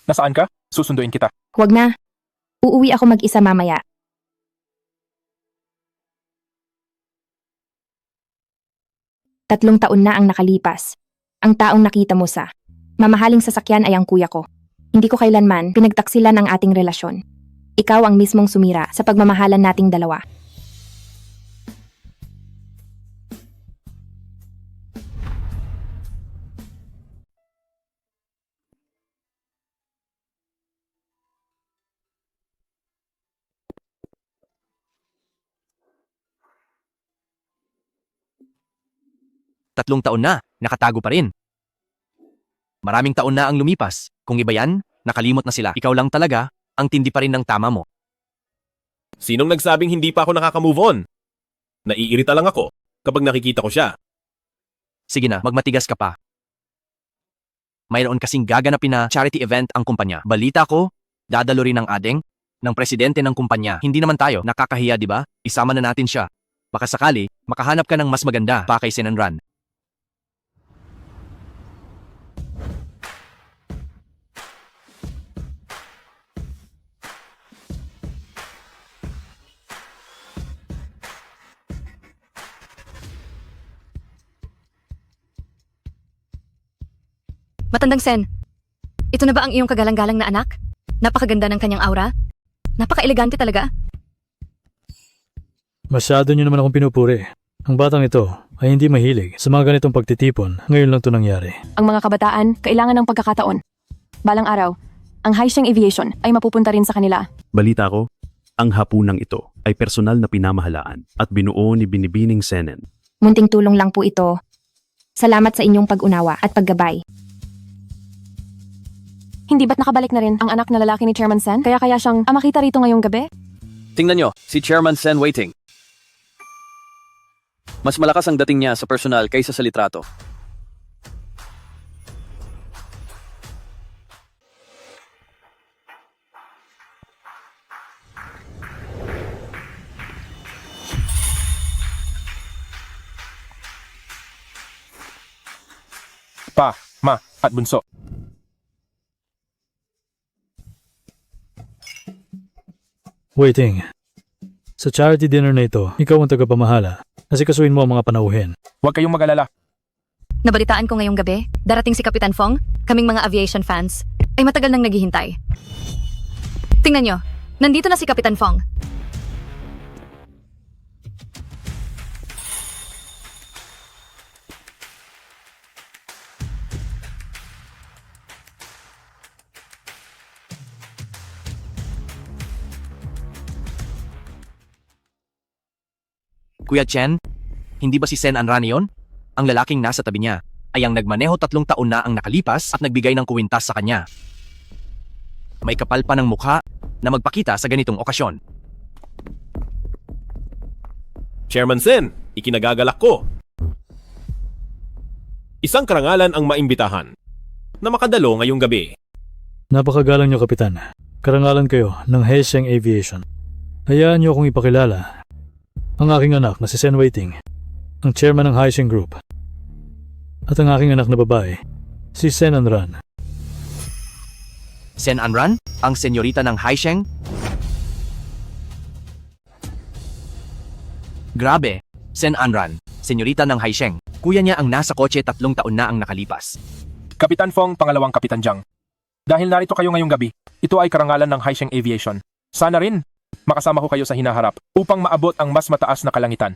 Nasaan ka? Susunduin kita. Huwag na. Uuwi ako mag-isa mamaya. Tatlong taon na ang nakalipas. Ang taong nakita mo sa mamahaling sasakyan ay ang kuya ko. Hindi ko kailanman pinagtaksilan ang ating relasyon. Ikaw ang mismong sumira sa pagmamahalan nating dalawa. Tatlong taon na, nakatago pa rin. Maraming taon na ang lumipas. Kung iba yan, nakalimot na sila. Ikaw lang talaga, ang tindi pa rin ng tama mo. Sinong nagsabing hindi pa ako nakaka-move on? Naiirita lang ako kapag nakikita ko siya. Sige na, magmatigas ka pa. Mayroon kasing gaganapin na charity event ang kumpanya. Balita ko, dadalo rin ng adeng ng presidente ng kumpanya. Hindi naman tayo, nakakahiya di ba? Isama na natin siya. Baka sakali, makahanap ka ng mas maganda pa kay Sinanran. Matandang Sen, ito na ba ang iyong kagalang-galang na anak? Napakaganda ng kanyang aura. Napaka-elegante talaga. Masyado niyo naman akong pinupuri. Ang batang ito ay hindi mahilig sa mga ganitong pagtitipon. Ngayon lang ito nangyari. Ang mga kabataan, kailangan ng pagkakataon. Balang araw, ang Haisheng Aviation ay mapupunta rin sa kanila. Balita ko, ang hapunang ito ay personal na pinamahalaan at binuo ni Binibining Senen. Munting tulong lang po ito. Salamat sa inyong pag-unawa at paggabay. Hindi ba't nakabalik na rin ang anak na lalaki ni Chairman Sen? Kaya siyang makita rito ngayong gabi? Tingnan nyo, si Chairman Sen waiting. Mas malakas ang dating niya sa personal kaysa sa litrato. Pa, Ma, at bunso. Waiting. Sa charity dinner na ito, ikaw ang tagapamahala. Asikasuhin mo ang mga panauhin. Huwag kayong mag-alala. Nabalitaan ko ngayong gabi, darating si Kapitan Fong, kaming mga aviation fans, ay matagal nang naghihintay. Tingnan nyo, nandito na si Kapitan Fong. Kuya Chen, hindi ba si Sen Anran yon? Ang lalaking nasa tabi niya ay ang nagmaneho 3 taon na ang nakalipas at nagbigay ng kuwintas sa kanya. May kapal pa ng mukha na magpakita sa ganitong okasyon. Chairman Sen, ikinagagalak ko. Isang karangalan ang maimbitahan na makadalo ngayong gabi. Napakagalang niyo, Kapitan. Karangalan kayo ng Haisheng Aviation. Hayaan niyo akong ipakilala ang aking anak na si Sen Waiting, ang chairman ng Haisheng Group. At ang aking anak na babae, si Sen Anran. Sen Anran, ang senyorita ng Haisheng? Grabe, Sen Anran, senyorita ng Haisheng. Kuya niya ang nasa kotse 3 taon na ang nakalipas. Kapitan Fong, pangalawang Kapitan Jiang. Dahil narito kayo ngayong gabi, ito ay karangalan ng Haisheng Aviation. Sana rin, makasama ko kayo sa hinaharap upang maabot ang mas mataas na kalangitan.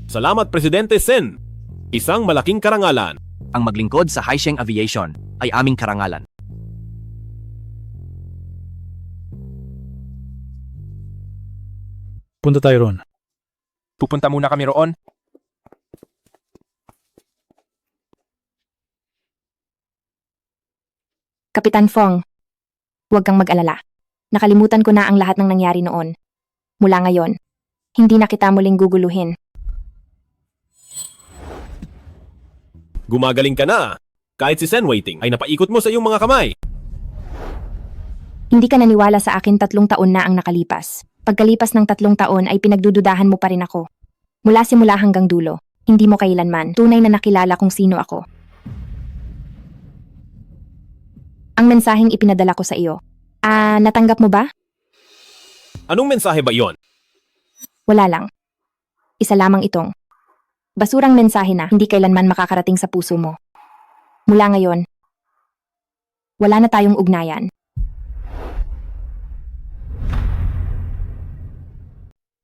Salamat, Presidente Sen. Isang malaking karangalan Ang maglingkod sa Haisheng Aviation ay aming karangalan. Punta tayo ron. Pupunta muna kami roon. Kapitan Fong, huwag kang mag-alala. Nakalimutan ko na ang lahat ng nangyari noon. Mula ngayon, hindi na kita muling guguluhin. Gumagaling ka na. Kahit si Sen Waiting ay napaikot mo sa iyong mga kamay. Hindi ka naniwala sa akin 3 taon na ang nakalipas. Pagkalipas ng 3 taon ay pinagdududahan mo pa rin ako. Mula simula hanggang dulo, hindi mo kailanman tunay na nakilala kung sino ako. Ang mensaheng ipinadala ko sa iyo. Natanggap mo ba? Anong mensahe ba iyon? Wala lang. Isa lamang itong. Basurang mensahe na hindi kailanman makakarating sa puso mo. Mula ngayon, wala na tayong ugnayan.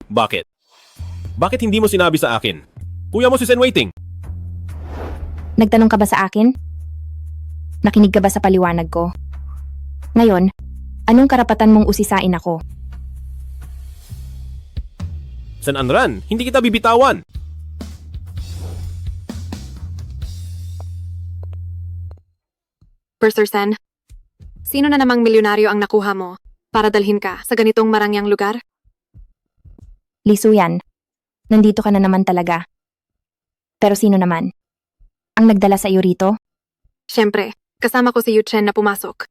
Bakit? Bakit hindi mo sinabi sa akin? Kuya mo si Sen Waiting. Nagtanong ka ba sa akin? Nakinig ka ba sa paliwanag ko? Ngayon, anong karapatan mong usisain ako? Sen Anran, hindi kita bibitawan. Purser Sen, sino na namang milyonaryo ang nakuha mo para dalhin ka sa ganitong marangyang lugar? Lisuyan, nandito ka na naman talaga. Pero sino naman? Ang nagdala sa iyo rito? Siyempre, kasama ko si Yu Chen na pumasok.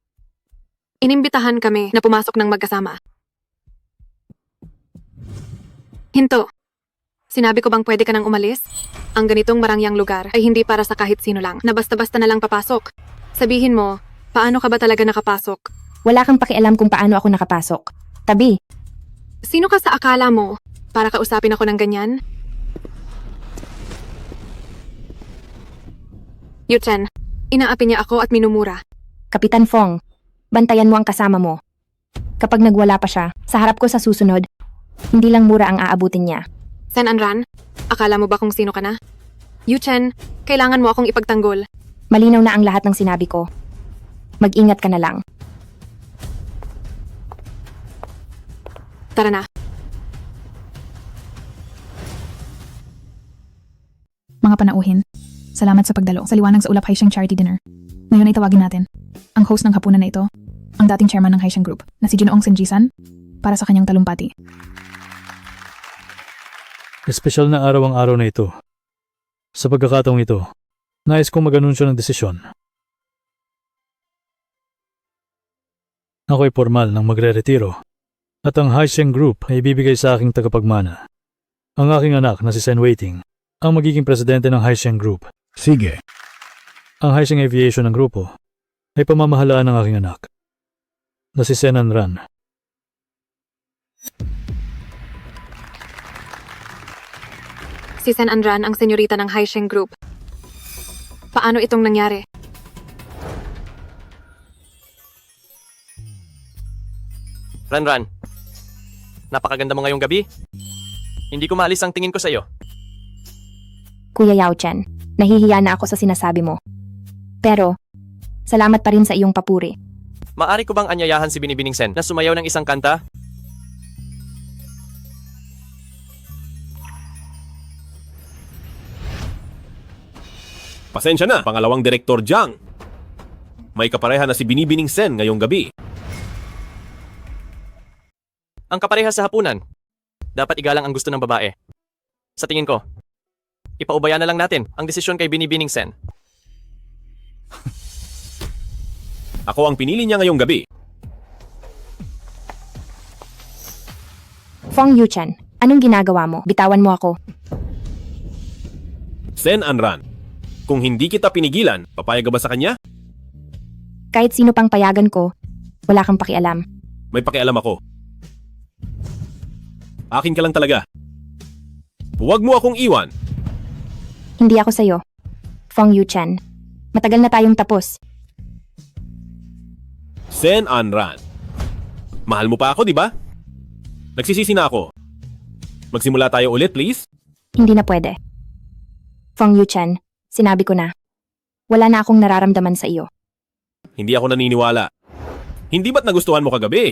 Inimbitahan kami na pumasok ng magkasama. Hinto. Sinabi ko bang pwede ka nang umalis? Ang ganitong marangyang lugar ay hindi para sa kahit sino lang na basta-basta na lang papasok. Sabihin mo, paano ka ba talaga nakapasok? Wala kang pakialam kung paano ako nakapasok. Tabi. Sino ka sa akala mo para kausapin ako ng ganyan? Yu Chen, inaapi niya ako at minumura. Kapitan Fong, bantayan mo ang kasama mo. Kapag nagwala pa siya, sa harap ko sa susunod, hindi lang mura ang aabutin niya. Sen Anran, akala mo ba kung sino ka na? Yu Chen, kailangan mo akong ipagtanggol. Malinaw na ang lahat ng sinabi ko. Mag-ingat ka na lang. Tara na. Mga panauhin, salamat sa pagdalo sa liwanag sa Ulap Haisheng Charity Dinner. Ngayon ay tawagin natin ang host ng hapunan na ito, ang dating chairman ng Haisheng Group na si Ginoong Senjisan para sa kanyang talumpati. Espesyal na araw ang araw na ito. Sa pagkakataong ito, nais kong mag-anunsyo ng desisyon. Ako ay formal nang magre-retiro at ang Haisheng Group ay ibibigay sa aking tagapagmana. Ang aking anak na si Sen Waiting ang magiging presidente ng Haisheng Group. Sige. Ang Haisheng Aviation ng grupo ay pamamahalaan ng aking anak na si Sen Anran. Si Sen Anran ang senyorita ng Haisheng Group. Paano itong nangyari? Ran, napakaganda mo ngayong gabi. Hindi ko maalis ang tingin ko sa iyo. Kuya Yao Chen, nahihiya na ako sa sinasabi mo. Pero, salamat pa rin sa iyong papuri. Maari ko bang anyayahan si Binibining Sen na sumayaw ng isang kanta? Pasensya na, pangalawang Direktor Jiang. May kapareha na si Binibining Sen ngayong gabi. Ang kapareha sa hapunan. Dapat igalang ang gusto ng babae. Sa tingin ko, ipaubaya na lang natin ang desisyon kay Binibining Sen. Ako ang pinili niya ngayong gabi. Fong Yu Chen, anong ginagawa mo? Bitawan mo ako. Sen Anran, kung hindi kita pinigilan, papayag ka ba sa kanya? Kahit sino pang payagan ko, wala kang pakialam. May pakialam ako. Akin ka lang talaga. Huwag mo akong iwan. Hindi ako sa'yo. Fong Yu Chen, matagal na tayong tapos. Sen Anran, mahal mo pa ako, di ba? Nagsisisi na ako. Magsimula tayo ulit, please? Hindi na pwede. Fong Yu Chen, sinabi ko na. Wala na akong nararamdaman sa iyo. Hindi ako naniniwala. Hindi ba't nagustuhan mo kagabi?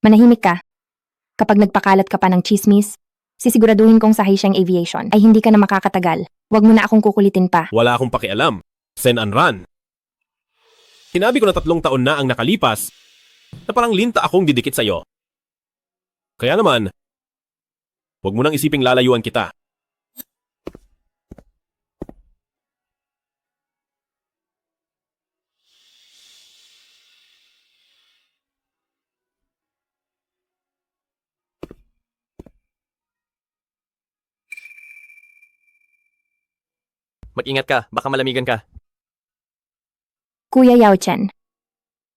Manahimik ka. Kapag nagpakalat ka pa ng chismis, sisiguraduhin kong sa Haisheng Aviation ay hindi ka na makakatagal. Huwag mo na akong kukulitin pa. Wala akong pakialam. Sen Anran. Sinabi ko na 3 taon na ang nakalipas na parang linta akong didikit sa'yo. Kaya naman, huwag mo nang isiping lalayuan kita. Mag-ingat ka, baka malamigan ka. Kuya Yao Chen,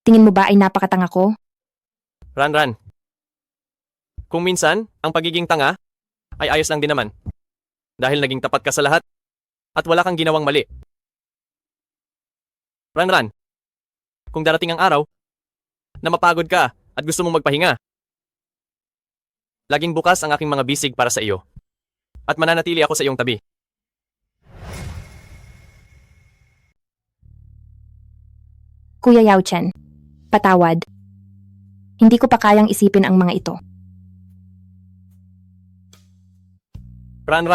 tingin mo ba ay napakatanga ko? Ran. Kung minsan, ang pagiging tanga ay ayos lang din naman. Dahil naging tapat ka sa lahat at wala kang ginawang mali. Ran, kung darating ang araw na mapagod ka at gusto mong magpahinga, laging bukas ang aking mga bisig para sa iyo. At mananatili ako sa iyong tabi. Kuya Yao Chen, patawad. Hindi ko pa kayang isipin ang mga ito. Ran,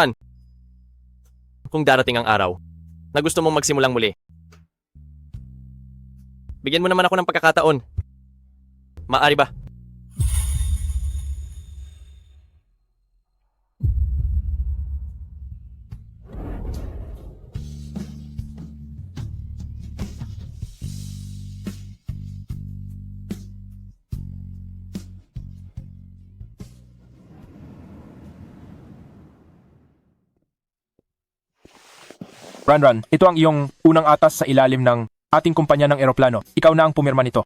kung darating ang araw na gusto mong magsimulang muli, bigyan mo naman ako ng pagkakataon. Maari ba? Ran, ito ang iyong unang atas sa ilalim ng ating kumpanya ng eroplano. Ikaw na ang pumirma nito.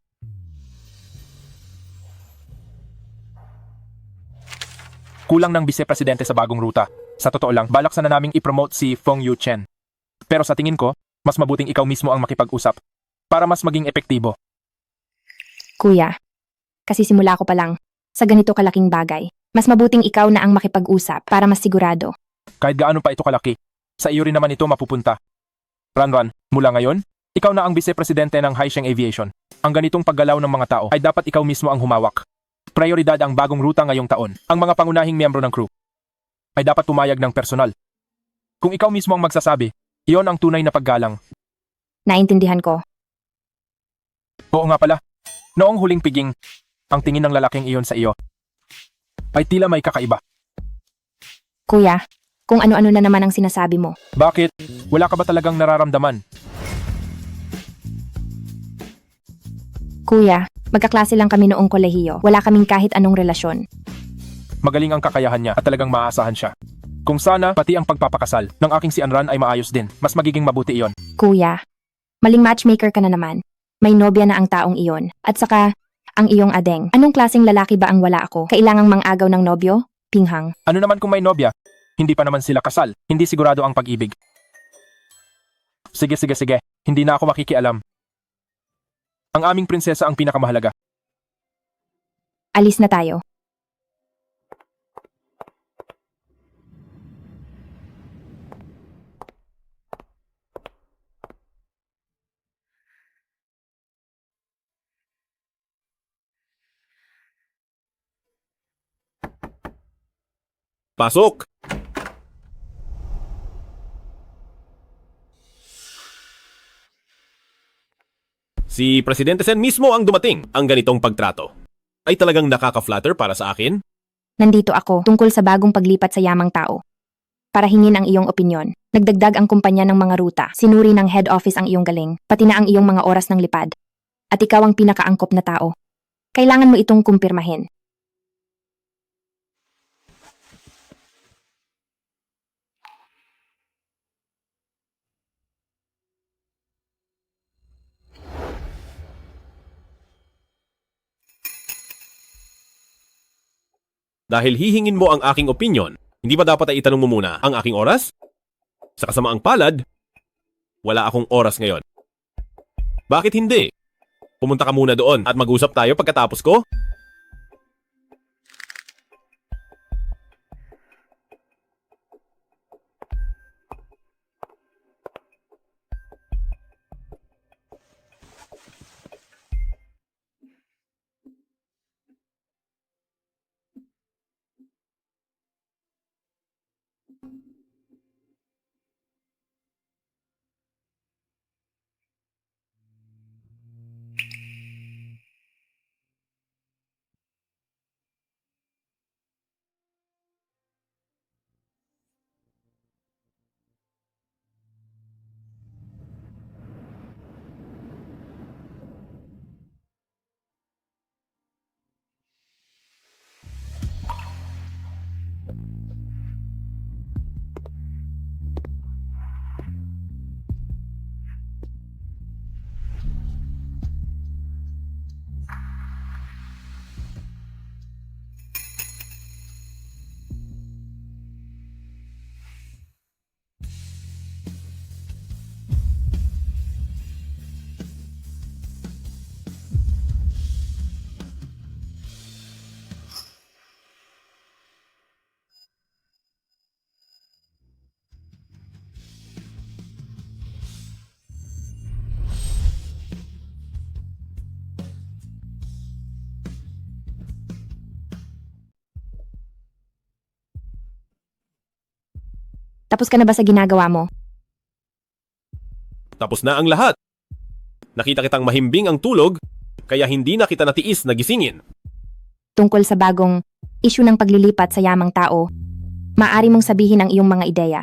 Kulang ng vice-presidente sa bagong ruta. Sa totoo lang, balak sana naming i-promote si Feng Yu Chen. Pero sa tingin ko, mas mabuting ikaw mismo ang makipag-usap para mas maging epektibo. Kuya, kasi simula ko pa lang sa ganito kalaking bagay. Mas mabuting ikaw na ang makipag-usap para mas sigurado. Kahit gaano pa ito kalaki, sa iyo rin naman ito mapupunta. Ran, mula ngayon, ikaw na ang vice-presidente ng Haisheng Aviation. Ang ganitong paggalaw ng mga tao ay dapat ikaw mismo ang humawak. Prioridad ang bagong ruta ngayong taon. Ang mga pangunahing miyembro ng crew ay dapat pumayag ng personal. Kung ikaw mismo ang magsasabi, iyon ang tunay na paggalang. Naintindihan ko. Oo nga pala, noong huling piging, ang tingin ng lalaking iyon sa iyo ay tila may kakaiba. Kuya, kung ano-ano na naman ang sinasabi mo. Bakit? Wala ka ba talagang nararamdaman? Kuya, magkaklase lang kami noong kolehiyo. Wala kaming kahit anong relasyon. Magaling ang kakayahan niya at talagang maaasahan siya. Kung sana, pati ang pagpapakasal ng aking si Anran ay maayos din. Mas magiging mabuti iyon. Kuya, maling matchmaker ka na naman. May nobya na ang taong iyon. At saka, ang iyong adeng. Anong klaseng lalaki ba ang wala ako? Kailangang mang-agaw ng nobyo? Pinghang. Ano naman kung may nobya? Hindi pa naman sila kasal. Hindi sigurado ang pag-ibig. Sige. Hindi na ako makikialam. Ang aming prinsesa ang pinakamahalaga. Alis na tayo. Pasok! Si Presidente Sen mismo ang dumating. Ang ganitong pagtrato ay talagang nakaka-flatter para sa akin. Nandito ako tungkol sa bagong paglipat sa yamang tao. Para hingin ang iyong opinyon. Nagdagdag ang kumpanya ng mga ruta. Sinuri ng head office ang iyong galing, pati na ang iyong mga oras ng lipad. At ikaw ang pinakaangkop na tao. Kailangan mo itong kumpirmahin. Dahil hihingin mo ang aking opinyon, hindi ba dapat ay itanong mo muna ang aking oras? Sa kasamaang palad, wala akong oras ngayon. Bakit hindi? Pumunta ka muna doon at mag-usap tayo pagkatapos ko? Tapos ka na ba sa ginagawa mo? Tapos na ang lahat. Nakita kitang mahimbing ang tulog, kaya hindi na kita natiis na gisingin. Tungkol sa bagong issue ng paglilipat sa yamang tao, maaari mong sabihin ang iyong mga ideya.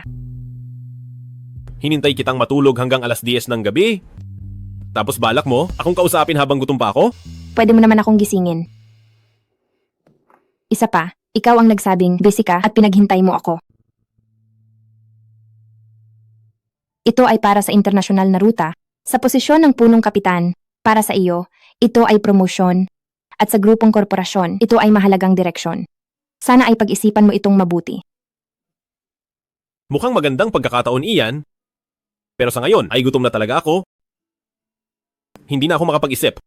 Hinintay kitang matulog hanggang alas 10 ng gabi. Tapos balak mo, akong kausapin habang gutom pa ako? Pwede mo naman akong gisingin. Isa pa, ikaw ang nagsabing busy ka at pinaghintay mo ako. Ito ay para sa internasyonal na ruta. Sa posisyon ng punong kapitan, para sa iyo, ito ay promosyon. At sa grupong korporasyon, ito ay mahalagang direksyon. Sana ay pag-isipan mo itong mabuti. Mukhang magandang pagkakataon iyan. Pero sa ngayon ay gutom na talaga ako. Hindi na ako makapag-isip.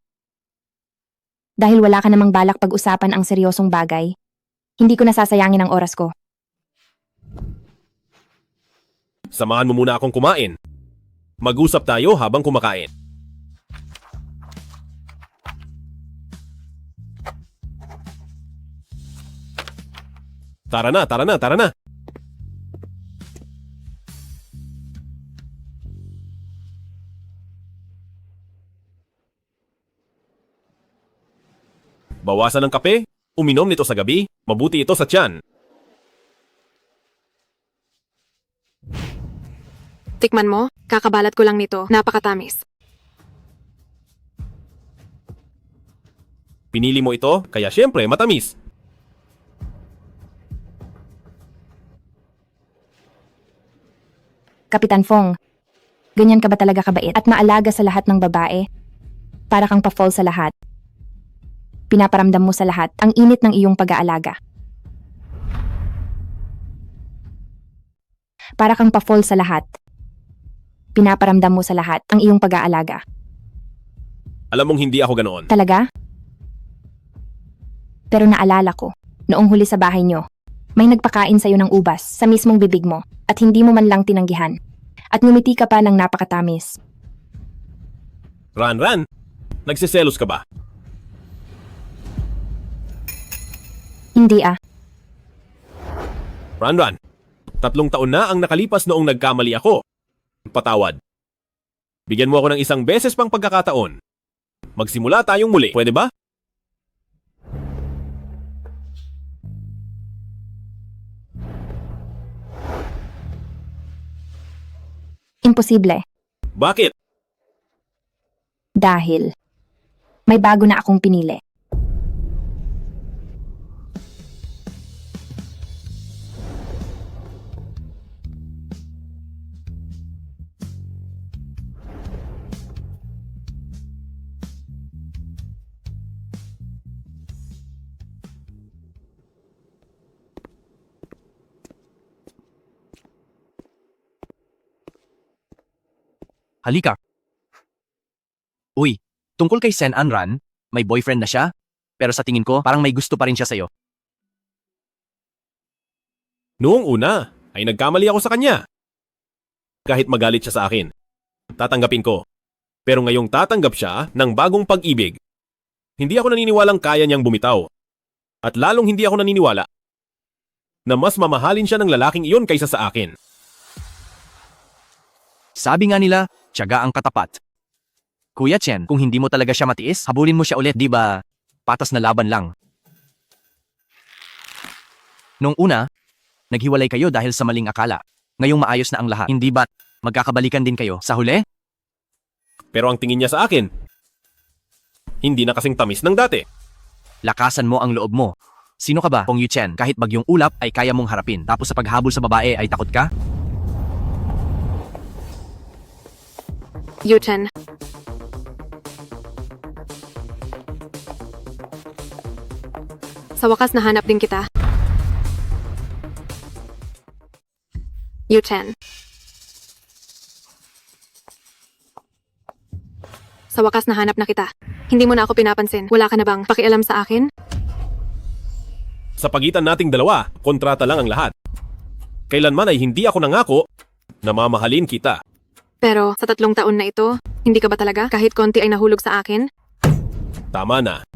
Dahil wala ka namang balak pag-usapan ang seryosong bagay, hindi ko nasasayangin ang oras ko. Samahan mo muna akong kumain. Mag-usap tayo habang kumakain. Tara na, tara na, tara na. Bawasan ng kape, uminom nito sa gabi, mabuti ito sa tiyan. Tikman mo, kakabalat ko lang nito, napakatamis. Pinili mo ito, kaya syempre matamis. Kapitan Fong, ganyan ka ba talaga kabait at maalaga sa lahat ng babae? Para kang pa-fall sa lahat. Pinaparamdam mo sa lahat ang init ng iyong pag-aalaga. Para kang pa-fall sa lahat. Pinaparamdam mo sa lahat ang iyong pag-aalaga. Alam mong hindi ako ganoon. Talaga? Pero naalala ko, noong huli sa bahay nyo, may nagpakain sa'yo ng ubas sa mismong bibig mo at hindi mo man lang tinanggihan. At ngumiti ka pa ng napakatamis. Ran, nagsiselos ka ba? Hindi ah. Ran, 3 taon na ang nakalipas noong nagkamali ako. Patawad. Bigyan mo ako ng 1 beses pang pagkakataon. Magsimula tayong muli, pwede ba? Imposible. Bakit? Dahil may bago na akong pinili. Halika. Uy, tungkol kay Sen Anran, may boyfriend na siya, pero sa tingin ko parang may gusto pa rin siya sa'yo. Noong una, ay nagkamali ako sa kanya. Kahit magalit siya sa akin, tatanggapin ko. Pero ngayong tatanggap siya ng bagong pag-ibig, hindi ako naniniwalang kaya niyang bumitaw. At lalong hindi ako naniniwala na mas mamahalin siya ng lalaking iyon kaysa sa akin. Sabi nga nila, tiyaga ang katapat. Kuya Chen, kung hindi mo talaga siya matiis, habulin mo siya ulit, di ba? Patas na laban lang. Nung una, naghiwalay kayo dahil sa maling akala. Ngayong maayos na ang lahat. Hindi ba magkakabalikan din kayo sa huli? Pero ang tingin niya sa akin, hindi na kasing tamis ng dati. Lakasan mo ang loob mo. Sino ka ba, Pong Yu Chen? Kahit bagyong ulap ay kaya mong harapin. Tapos sa paghabol sa babae ay takot ka? Yu-Chen. Sa wakas nahanap din kita. Yu-Chen. Sa wakas nahanap na kita. Hindi mo na ako pinapansin. Wala ka na bang pakialam sa akin? Sa pagitan nating dalawa, kontrata lang ang lahat. Kailanman ay hindi ako nangako na mamahalin kita. Pero sa 3 taon na ito, hindi ka ba talaga kahit konti ay nahulog sa akin? Tama na.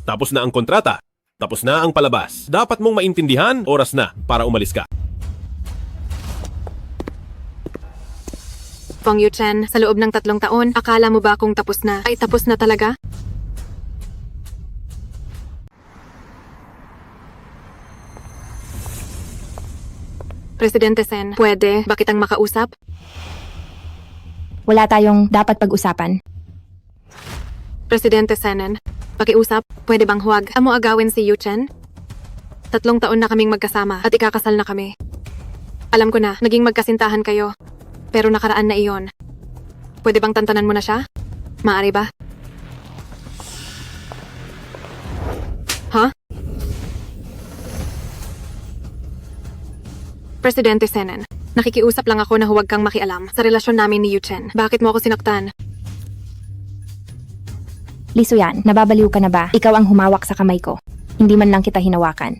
Tapos na ang kontrata. Tapos na ang palabas. Dapat mong maintindihan, oras na para umalis ka. Fong Yuchen, sa loob ng 3 taon, akala mo ba kung tapos na? Ay tapos na talaga? Presidente Sen, pwede ba kitang makausap? Wala tayong dapat pag-usapan. Presidente Senen, pakiusap, pwede bang huwag mo agawin si Yuchen? 3 taon na kaming magkasama at ikakasal na kami. Alam ko na, naging magkasintahan kayo. Pero nakaraan na iyon. Pwede bang tantanan mo na siya? Maari ba? Ha? Presidente Senen, nakikiusap lang ako na huwag kang makialam sa relasyon namin ni Yuchen. Bakit mo ako sinaktan? Li Suyan, nababaliw ka na ba? Ikaw ang humawak sa kamay ko. Hindi man lang kita hinawakan.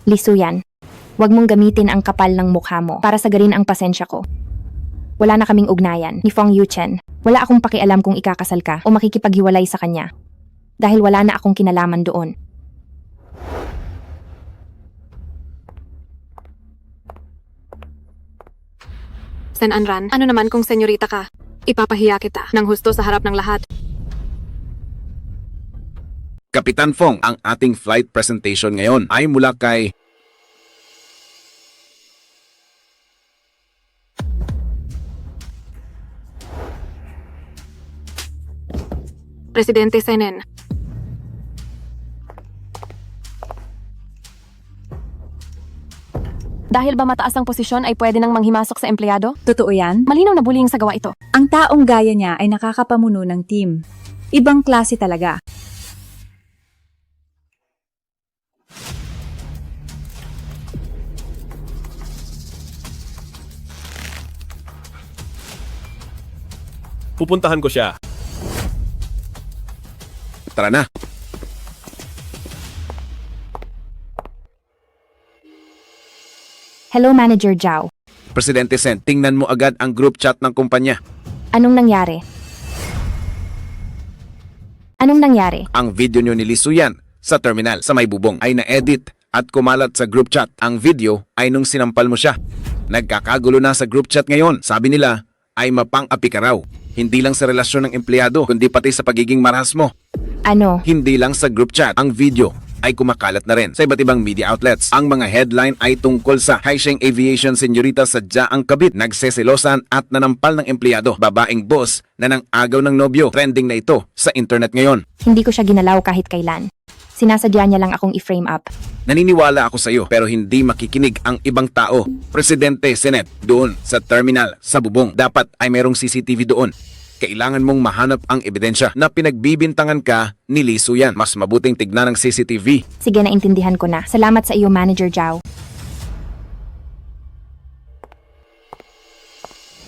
Li Suyan, huwag mong gamitin ang kapal ng mukha mo para sagarin ang pasensya ko. Wala na kaming ugnayan ni Fong Yuchen. Wala akong pakialam kung ikakasal ka o makikipaghiwalay sa kanya. Dahil wala na akong kinalaman doon. Sen Anran, ano naman kung senyorita ka? Ipapahiya kita ng husto sa harap ng lahat. Kapitan Fong, ang ating flight presentation ngayon ay mula kay Presidente Senen. Dahil ba mataas ang posisyon ay pwede nang manghimasok sa empleyado? Totoo yan? Malinaw na bullying sa gawa ito. Ang taong gaya niya ay nakakapamuno ng team. Ibang klase talaga. Pupuntahan ko siya. Tara na. Hello, Manager Zhao. Presidente Sen, tingnan mo agad ang group chat ng kumpanya. Anong nangyari? Anong nangyari? Ang video nyo ni Li Suyan sa terminal sa may bubong ay na-edit at kumalat sa group chat. Ang video ay nung sinampal mo siya. Nagkakagulo na sa group chat ngayon. Sabi nila ay mapang-api ka raw. Hindi lang sa relasyon ng empleyado, kundi pati sa pagiging marahas mo. Ano? Hindi lang sa group chat. Ang video ay kumakalat na rin sa iba't ibang media outlets. Ang mga headline ay tungkol sa Haisheng Aviation senyorita sadya ang kabit, nagseselosan at nanampal ng empleyado, babaeng boss na nang agaw ng nobyo. Trending na ito sa internet ngayon. Hindi ko siya ginalaw kahit kailan. Sinasadya niya lang akong i-frame up. Naniniwala ako sa iyo pero hindi makikinig ang ibang tao. Presidente, Senate, doon sa terminal, sa bubong, dapat ay merong CCTV doon. Kailangan mong mahanap ang ebidensya na pinagbibintangan ka ni Li Suyan. Mas mabuting tignan ng CCTV. Sige, naintindihan ko na. Salamat sa iyo, Manager Zhao.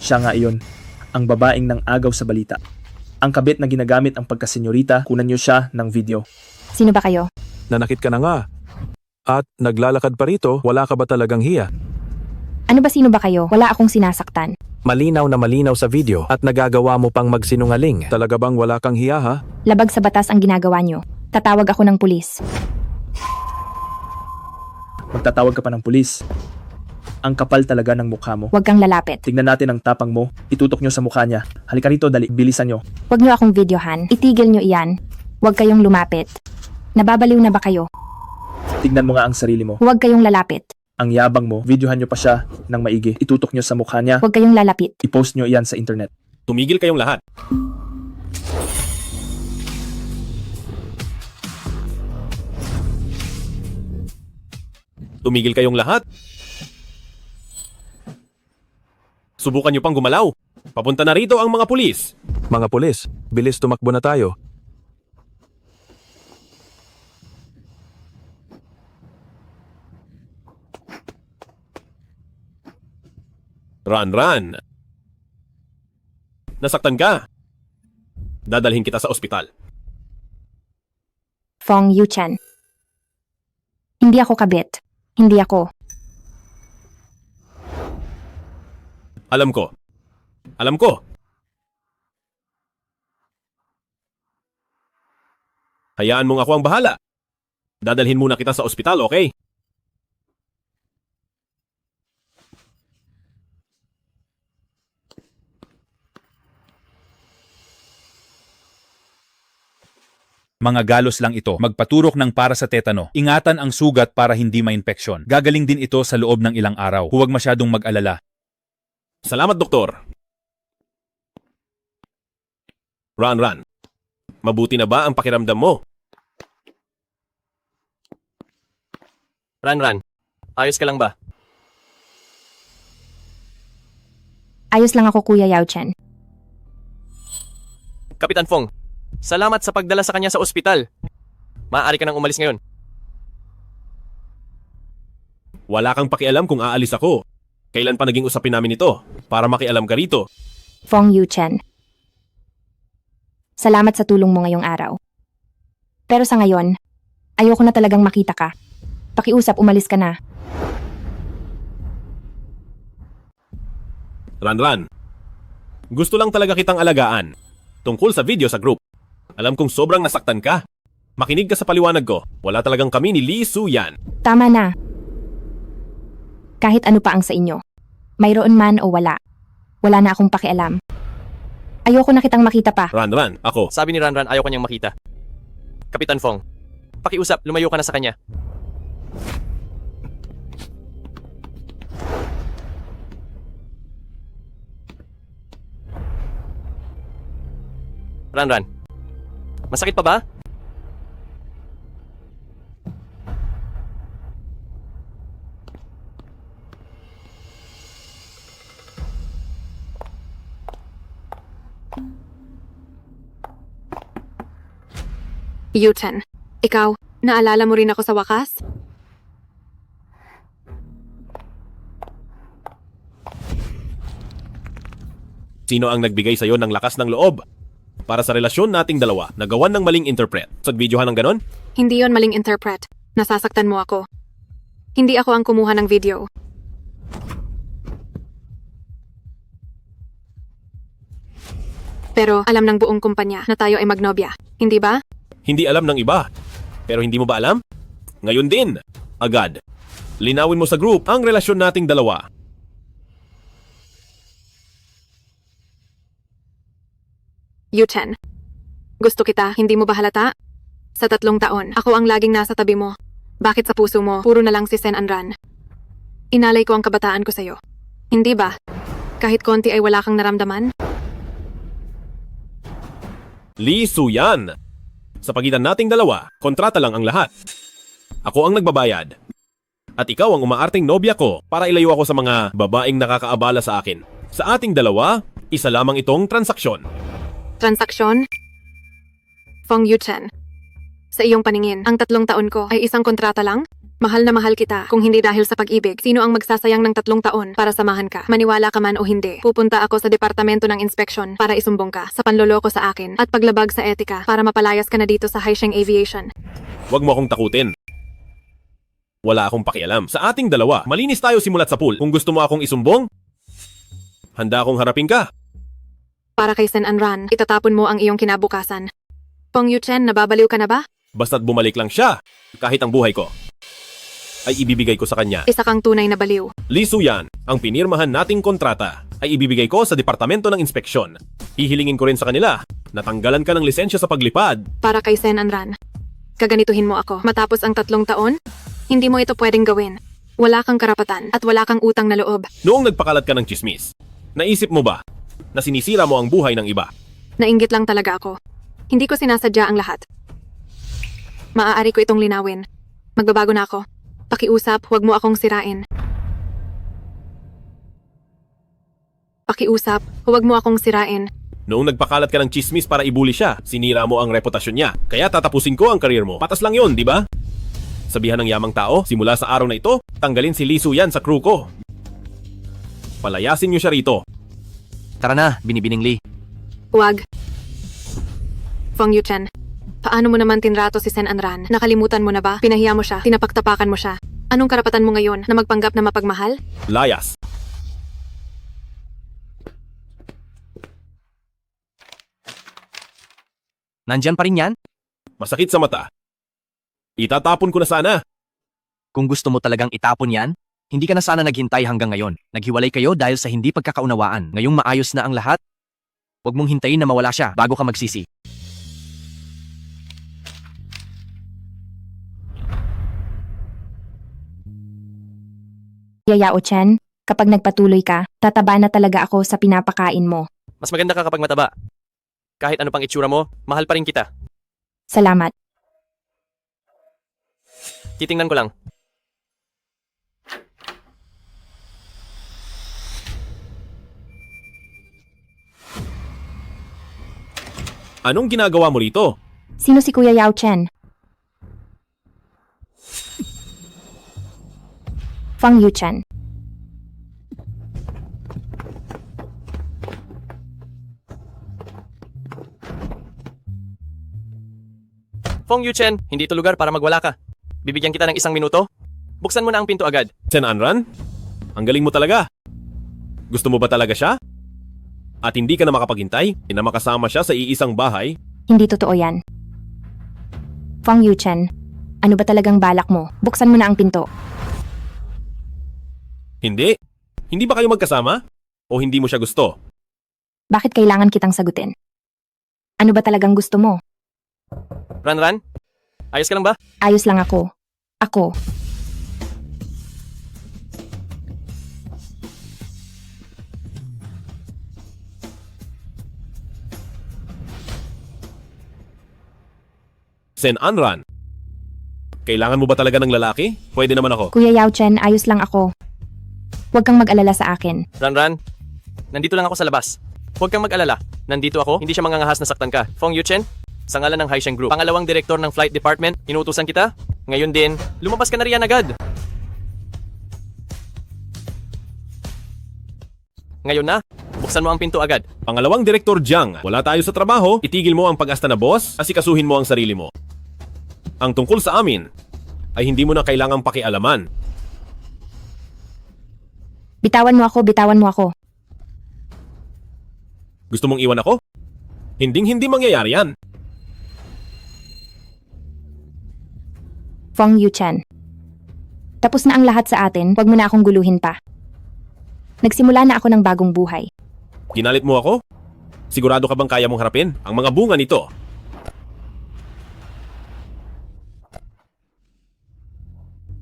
Siya nga iyon, ang babaeng nang agaw sa balita. Ang kabit na ginagamit ang pagkasenyorita, kunan niyo siya ng video. Sino ba kayo? Nanakit ka na nga. At naglalakad pa rito, wala ka ba talagang hiya? Ano ba, sino ba kayo? Wala akong sinasaktan. Malinaw na malinaw sa video at nagagawa mo pang magsinungaling. Talaga bang wala kang hiya ha? Labag sa batas ang ginagawa niyo. Tatawag ako ng pulis. Magtatawag ka pa ng pulis. Ang kapal talaga ng mukha mo. Huwag kang lalapit. Tignan natin ang tapang mo. Itutok nyo sa mukha niya. Halika rito, dali. Bilisan nyo. Huwag niyo akong videohan. Itigil niyo iyan. Huwag kayong lumapit. Nababaliw na ba kayo? Tignan mo nga ang sarili mo. Huwag kayong lalapit. Ang yabang mo, videohan nyo pa siya ng maigi. Itutok nyo sa mukha niya. Huwag kayong lalapit. I-post nyo iyan sa internet. Tumigil kayong lahat. Tumigil kayong lahat. Subukan nyo pang gumalaw. Papunta na rito ang mga pulis. Mga pulis, bilis tumakbo na tayo. Run. Nasaktan ka. Dadalhin kita sa ospital. Fong Yuchen. Hindi ako kabit. Hindi ako. Alam ko, Alam ko. Hayaan mong ako ang bahala. Dadalhin muna kita sa ospital, okay? Mga galos lang ito. Magpaturok ng para sa tetano. Ingatan ang sugat para hindi ma-infeksyon. Gagaling din ito sa loob ng ilang araw. Huwag masyadong mag-alala. Salamat, doktor. Ran. Mabuti na ba ang pakiramdam mo? Ran, ayos ka lang ba? Ayos lang ako, Kuya Yao Chen. Kapitan Fong, salamat sa pagdala sa kanya sa ospital. Maaari ka nang umalis ngayon. Wala kang pakialam kung aalis ako. Kailan pa naging usapin namin ito? Para makialam ka rito. Fong Yu Chen. Salamat sa tulong mo ngayong araw. Pero sa ngayon, ayoko na talagang makita ka. Pakiusap, umalis ka na. Ran. Gusto lang talaga kitang alagaan. Tungkol sa video sa group. Alam kong sobrang nasaktan ka. Makinig ka sa paliwanag ko. Wala talagang kami ni Lee Su-yan. Tama na. Kahit ano pa ang sa inyo. Mayroon man o wala. Wala na akong pakialam. Ayoko na kitang makita pa. Ran, ako. Sabi ni Ran, ayaw kanyang makita. Kapitan Fong, pakiusap, lumayo ka na sa kanya. Ran, masakit pa ba? Yu-Chen, ikaw, naalala mo rin ako sa wakas? Sino ang nagbigay sa'yo ng lakas ng loob? Para sa relasyon nating dalawa, nagawan ng maling interpret. Sa videohan ng ganon? Hindi yon maling interpret. Nasasaktan mo ako. Hindi ako ang kumuha ng video. Pero alam ng buong kumpanya na tayo ay magnobya, hindi ba? Hindi alam ng iba. Pero hindi mo ba alam? Ngayon din. Agad. Linawin mo sa group ang relasyon nating dalawa. Yu-Chen, gusto kita, hindi mo ba halata? Sa 3 taon, ako ang laging nasa tabi mo. Bakit sa puso mo, puro na lang si Sen Anran? Inalay ko ang kabataan ko sa'yo. Hindi ba? Kahit konti ay wala kang naramdaman? Lee Su-yan. Sa pagitan nating dalawa, kontrata lang ang lahat. Ako ang nagbabayad. At ikaw ang umaarting nobya ko para ilayo ako sa mga babaeng nakakaabala sa akin. Sa ating dalawa, isa lamang itong transaksyon. Transaksyon? Fong Yu-Chen, sa iyong paningin, ang 3 taon ko ay isang kontrata lang? Mahal na mahal kita. Kung hindi dahil sa pag-ibig, sino ang magsasayang ng 3 taon para samahan ka? Maniwala ka man o hindi, pupunta ako sa Departamento ng Inspeksyon para isumbong ka sa panloloko sa akin at paglabag sa etika para mapalayas ka na dito sa Haisheng Aviation. Huwag mo akong takutin. Wala akong pakialam. Sa ating dalawa, malinis tayo simulat sa pool. Kung gusto mo akong isumbong, handa akong harapin ka. Para kay Sen Anran, itatapon mo ang iyong kinabukasan. Fong Yu-Chen, nababaliw ka na ba? Basta't bumalik lang siya, kahit ang buhay ko ay ibibigay ko sa kanya. Isa kang tunay na baliw. Lee Su-yan, ang pinirmahan nating kontrata ay ibibigay ko sa Departamento ng Inspeksyon. Hihilingin ko rin sa kanila na tanggalan ka ng lisensya sa paglipad. Para kay Sen Anran, gaganituhin mo ako. Matapos ang 3 taon, hindi mo ito pwedeng gawin. Wala kang karapatan at wala kang utang na loob. Noong nagpakalat ka ng chismis, naisip mo ba na sinisira mo ang buhay ng iba? Nainggit lang talaga ako. Hindi ko sinasadya ang lahat. Maaari ko itong linawin. Magbabago na ako. Pakiusap, huwag mo akong sirain. Pakiusap, huwag mo akong sirain. Noong nagpakalat ka ng chismis para ibuli siya, sinira mo ang reputasyon niya. Kaya tatapusin ko ang karir mo. Patas lang yon, di ba? Sabihan ng yamang tao, simula sa araw na ito, tanggalin si Lee Su-yan sa crew ko. Palayasin niyo siya rito. Tara na, binibining Lee. Huwag. Fong Yu-Chen, paano mo naman tinrato si Sen Anran? Nakalimutan mo na ba? Pinahiya mo siya, tinapaktapakan mo siya. Anong karapatan mo ngayon na magpanggap na mapagmahal? Layas. Nandyan pa rin yan? Masakit sa mata. Itatapon ko na sana. Kung gusto mo talagang itapon yan, hindi ka na sana naghintay hanggang ngayon. Naghiwalay kayo dahil sa hindi pagkakaunawaan. Ngayong maayos na ang lahat, huwag mong hintayin na mawala siya bago ka magsisi. Yao Chen, kapag nagpatuloy ka, tataba na talaga ako sa pinapakain mo. Mas maganda ka kapag mataba. Kahit ano pang itsura mo, mahal pa rin kita. Salamat. Titingnan ko lang. Anong ginagawa mo rito? Sino si Kuya Yao Chen? Fang Yu Chen. Fong Yuchen, hindi ito lugar para magwala ka. Bibigyan kita ng 1 minuto. Buksan mo na ang pinto agad. Sen Anran? Ang galing mo talaga. Gusto mo ba talaga siya? At hindi ka na makapaghintay? Na makasama siya sa iisang bahay? Hindi totoo yan. Fang Yu Chen, ano ba talagang balak mo? Buksan mo na ang pinto. Hindi. Hindi ba kayo magkasama? O hindi mo siya gusto? Bakit kailangan kitang sagutin? Ano ba talagang gusto mo? Ran, ayos ka lang ba? Ayos lang ako. Ako. Sen Anran, kailangan mo ba talaga ng lalaki? Pwede naman ako. Kuya Yao Chen, ayos lang ako. Huwag kang mag-alala sa akin. Ran, nandito lang ako sa labas. Huwag kang mag-alala. Nandito ako, hindi siya mangangahas na saktan ka. Fong Yuchen, sa ngalan ng Haisheng Group. Pangalawang direktor ng Flight Department, inutusan kita. Ngayon din, lumabas ka na riyan agad. Ngayon na, buksan mo ang pinto agad. Pangalawang Direktor Jiang, wala tayo sa trabaho, itigil mo ang pag-asta na boss, asikasuhin mo ang sarili mo. Ang tungkol sa amin, ay hindi mo na kailangang pakialaman. Bitawan mo ako, bitawan mo ako. Gusto mong iwan ako? Hinding-hindi mangyayari yan. Fong Yu Chen. Tapos na ang lahat sa atin, huwag mo na akong guluhin pa. Nagsimula na ako ng bagong buhay. Ginalit mo ako? Sigurado ka bang kaya mong harapin ang mga bunga nito?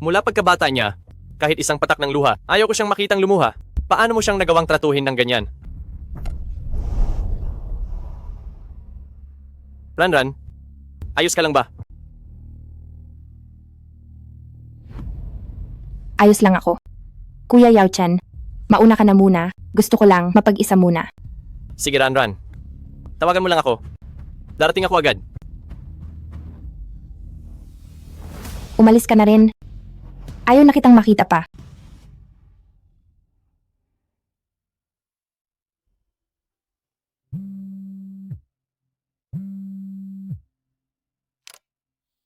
Mula pagkabata niya, kahit isang patak ng luha, ayaw ko siyang makitang lumuha. Paano mo siyang nagawang tratuhin ng ganyan? Ran, ayos ka lang ba? Ayos lang ako. Kuya Yao Chen, mauna ka na muna. Gusto ko lang mapag-isa muna. Sige Ran, tawagan mo lang ako. Darating ako agad. Umalis ka na rin. Ayaw na kitang makita pa.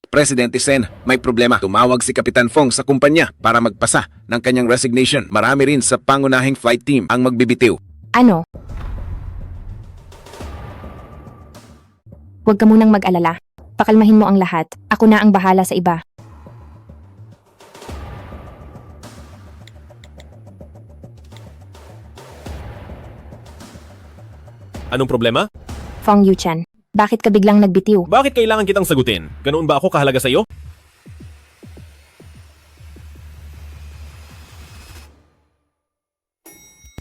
Presidente Sen, may problema. Tumawag si Kapitan Fong sa kumpanya para magpasa ng kanyang resignation. Marami rin sa pangunahing flight team ang magbibitiw. Ano? Huwag ka munang mag-alala. Pakalmahin mo ang lahat. Ako na ang bahala sa iba. Anong problema? Fong Yu Chen, bakit ka biglang nagbitiw? Bakit kailangan kitang sagutin? Ganoon ba ako kahalaga sa iyo?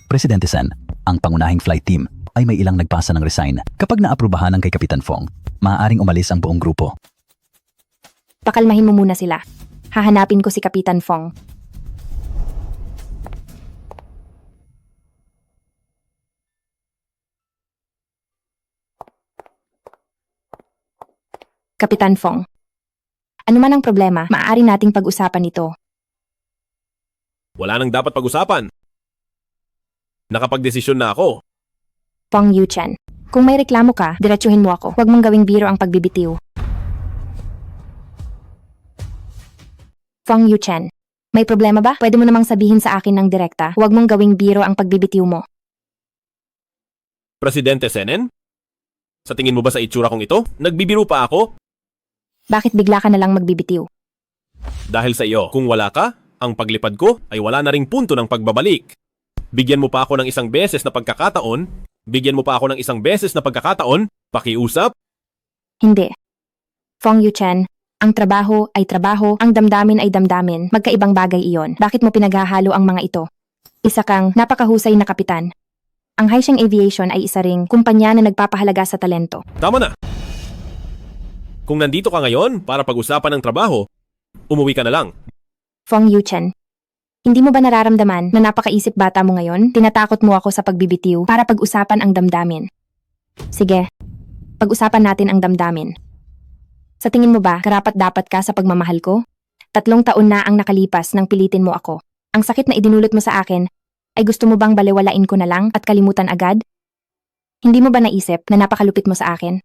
Presidente Sen, ang pangunahing flight team ay may ilang nagpasa ng resign. Kapag naaprubahan ng kay Kapitan Fong, maaaring umalis ang buong grupo. Pakalmahin mo muna sila. Hahanapin ko si Kapitan Fong. Kapitan Fong. Ano man ang problema, maaari nating pag-usapan ito. Wala nang dapat pag-usapan. Nakapagdesisyon na ako. Fong Yu Chen, kung may reklamo ka, diretsuhin mo ako. Huwag mong gawing biro ang pagbibitiw. Fong Yu Chen, may problema ba? Pwede mo namang sabihin sa akin ng direkta. Huwag mong gawing biro ang pagbibitiw mo. Presidente Senen? Sa tingin mo ba sa itsura kong ito? Nagbibiro pa ako? Bakit bigla ka na lang magbibitiw? Dahil sa iyo, kung wala ka, ang paglipad ko ay wala na ring punto ng pagbabalik. Bigyan mo pa ako ng isang beses na pagkakataon, pakiusap. Hindi. Fong Yuchen, ang trabaho ay trabaho, ang damdamin ay damdamin. Magkaibang bagay iyon. Bakit mo pinaghahalo ang mga ito? Isa kang napakahusay na kapitan. Ang Haisheng Aviation ay isa ring kumpanya na nagpapahalaga sa talento. Tama na. Kung nandito ka ngayon para pag-usapan ng trabaho, umuwi ka na lang. Fong Yuchen, hindi mo ba nararamdaman na napakaisip bata mo ngayon? Tinatakot mo ako sa pagbibitiw para pag-usapan ang damdamin. Sige, pag-usapan natin ang damdamin. Sa tingin mo ba, karapat-dapat ka sa pagmamahal ko? 3 taon na ang nakalipas nang pilitin mo ako. Ang sakit na idinulot mo sa akin, ay gusto mo bang balewalain ko na lang at kalimutan agad? Hindi mo ba naisip na napakalupit mo sa akin?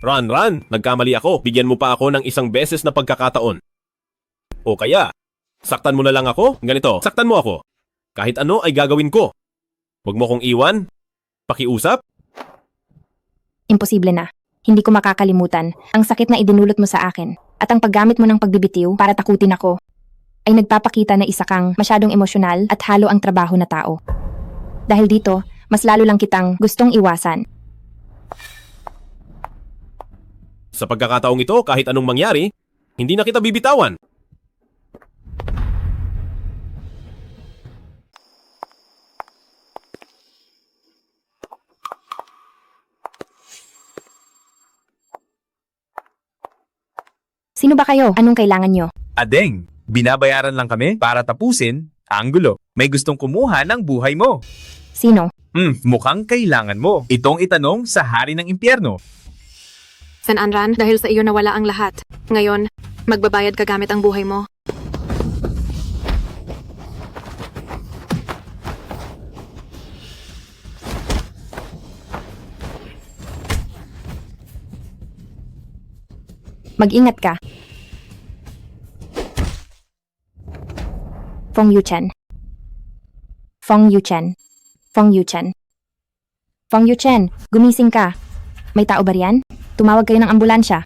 Ran, nagkamali ako. Bigyan mo pa ako ng isang beses na pagkakataon. O kaya, saktan mo na lang ako? Ganito, saktan mo ako. Kahit ano ay gagawin ko. Huwag mo kong iwan. Pakiusap. Imposible na. Hindi ko makakalimutan ang sakit na idinulot mo sa akin at ang paggamit mo ng pagbibitiw para takutin ako ay nagpapakita na isa kang masyadong emosyonal at halo ang trabaho na tao. Dahil dito, mas lalo lang kitang gustong iwasan. Sa pagkakataong ito, kahit anong mangyari, hindi na kita bibitawan. Sino ba kayo? Anong kailangan nyo? Adeng, binabayaran lang kami para tapusin ang gulo. May gustong kumuha ng buhay mo. Sino? Mukhang kailangan mo. Itong itanong sa hari ng impyerno. Sen Anran, dahil sa iyo nawala ang lahat. Ngayon, magbabayad ka gamit ang buhay mo. Mag-ingat ka. Fong Yuchen. Fong Yuchen. Fong Yuchen. Fong Yuchen, gumising ka. May tao ba riyan? Tumawag kayo ng ambulansya.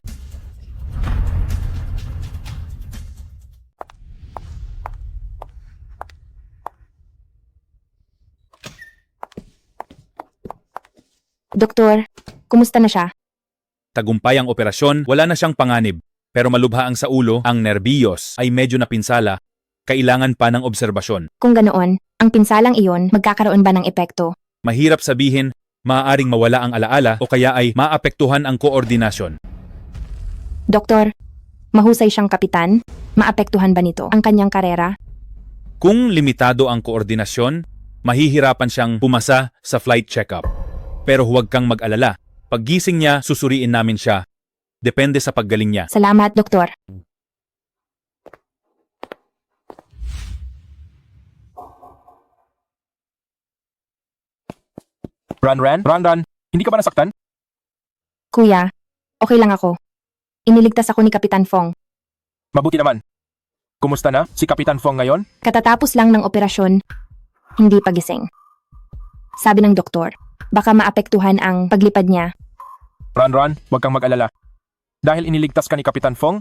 Doktor, kumusta na siya? Tagumpay ang operasyon, wala na siyang panganib. Pero malubha ang sa ulo, ang nerbiyos ay medyo napinsala. Kailangan pa ng obserbasyon. Kung ganoon, ang pinsalang iyon magkakaroon ba ng epekto? Mahirap sabihin, maaaring mawala ang alaala o kaya ay maapektuhan ang koordinasyon. Doktor, mahusay siyang kapitan. Maapektuhan ba nito ang kanyang karera? Kung limitado ang koordinasyon, mahihirapan siyang pumasa sa flight checkup. Pero huwag kang mag-alala. Paggising niya, susuriin namin siya. Depende sa paggaling niya. Salamat, Doktor. Ran, hindi ka ba nasaktan? Kuya, okay lang ako. Iniligtas ako ni Kapitan Fong. Mabuti naman. Kumusta na si Kapitan Fong ngayon? Katatapos lang ng operasyon, hindi pagising. Sabi ng doktor, baka maapektuhan ang paglipad niya. Ran, huwag kang mag-alala. Dahil iniligtas ka ni Kapitan Fong,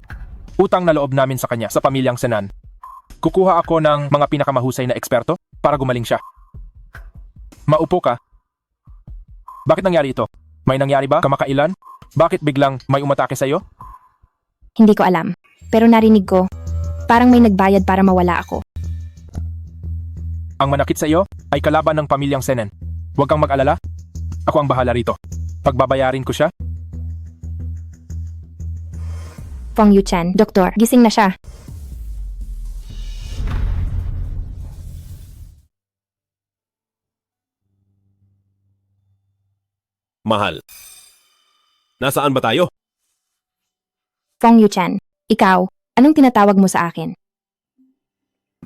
utang na loob namin sa kanya sa pamilyang Senan. Kukuha ako ng mga pinakamahusay na eksperto para gumaling siya. Maupo ka. Bakit nangyari ito? May nangyari ba kamakailan? Bakit biglang may umatake sa'yo? Hindi ko alam, pero narinig ko, parang may nagbayad para mawala ako. Ang manakit sa iyo ay kalaban ng pamilyang Senen. Huwag kang mag-alala. Ako ang bahala rito. Pagbabayarin ko siya. Fong Yuchen, Doktor, gising na siya. Mahal. Nasaan ba tayo? Fong Yuchen, ikaw, anong tinatawag mo sa akin?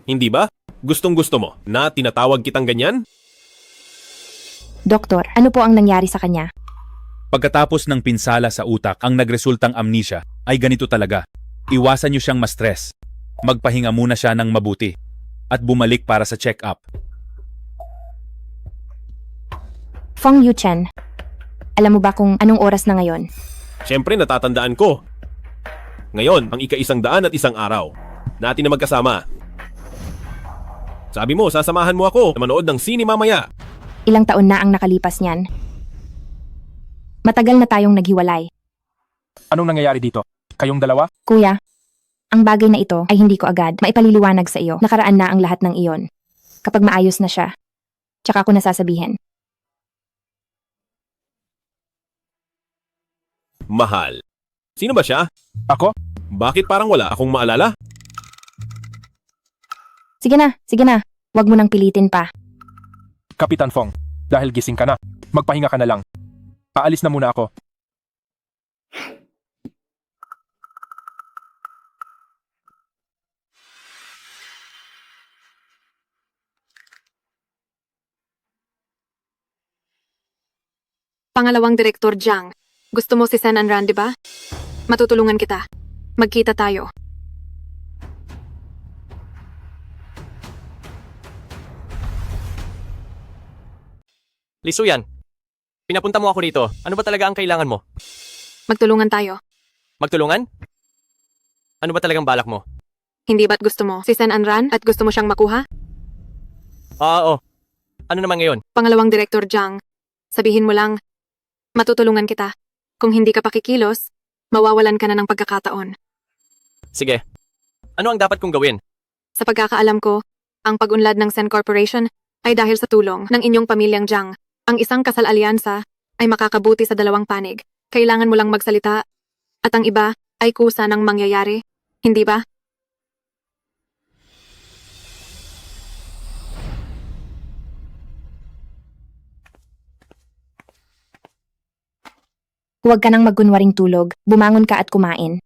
Hindi ba? Gustong-gusto mo na tinatawag kitang ganyan? Doktor, ano po ang nangyari sa kanya? Pagkatapos ng pinsala sa utak ang nagresultang amnesia, ay ganito talaga. Iwasan niyo siyang ma-stress. Magpahinga muna siya ng mabuti. At bumalik para sa check-up. Fong Yuchen, alam mo ba kung anong oras na ngayon? Siyempre natatandaan ko. Ngayon, ang ika-101 araw. Natin na magkasama. Sabi mo, sasamahan mo ako na manood ng sine mamaya. Ilang taon na ang nakalipas niyan. Matagal na tayong naghiwalay. Anong nangyayari dito? Kayong dalawa? Kuya, ang bagay na ito ay hindi ko agad maipaliliwanag sa iyo. Nakaraan na ang lahat ng iyon. Kapag maayos na siya, tsaka ako nasasabihin. Mahal. Sino ba siya? Ako? Bakit parang wala akong maalala? Sige na. Huwag mo nang pilitin pa. Kapitan Fong, dahil gising ka na, magpahinga ka na lang. Aalis na muna ako. Pangalawang Direktor Jiang, gusto mo si Sen Anran, di ba? Matutulungan kita. Magkita tayo. Lisuyan, pinapunta mo ako dito. Ano ba talaga ang kailangan mo? Magtulungan tayo. Magtulungan? Ano ba talagang balak mo? Hindi ba't gusto mo si Sen Anran at gusto mo siyang makuha? Oo. Ano naman ngayon? Pangalawang Direktor Jiang, sabihin mo lang, matutulungan kita. Kung hindi ka pakikilos, mawawalan ka na ng pagkakataon. Sige. Ano ang dapat kong gawin? Sa pagkakaalam ko, ang pag-unlad ng Sen Corporation ay dahil sa tulong ng inyong pamilyang Jiang. Ang isang kasal-alyansa ay makakabuti sa dalawang panig. Kailangan mo lang magsalita at ang iba ay kusa ng mangyayari. Hindi ba? Huwag ka nang magkunwaring tulog. Bumangon ka at kumain.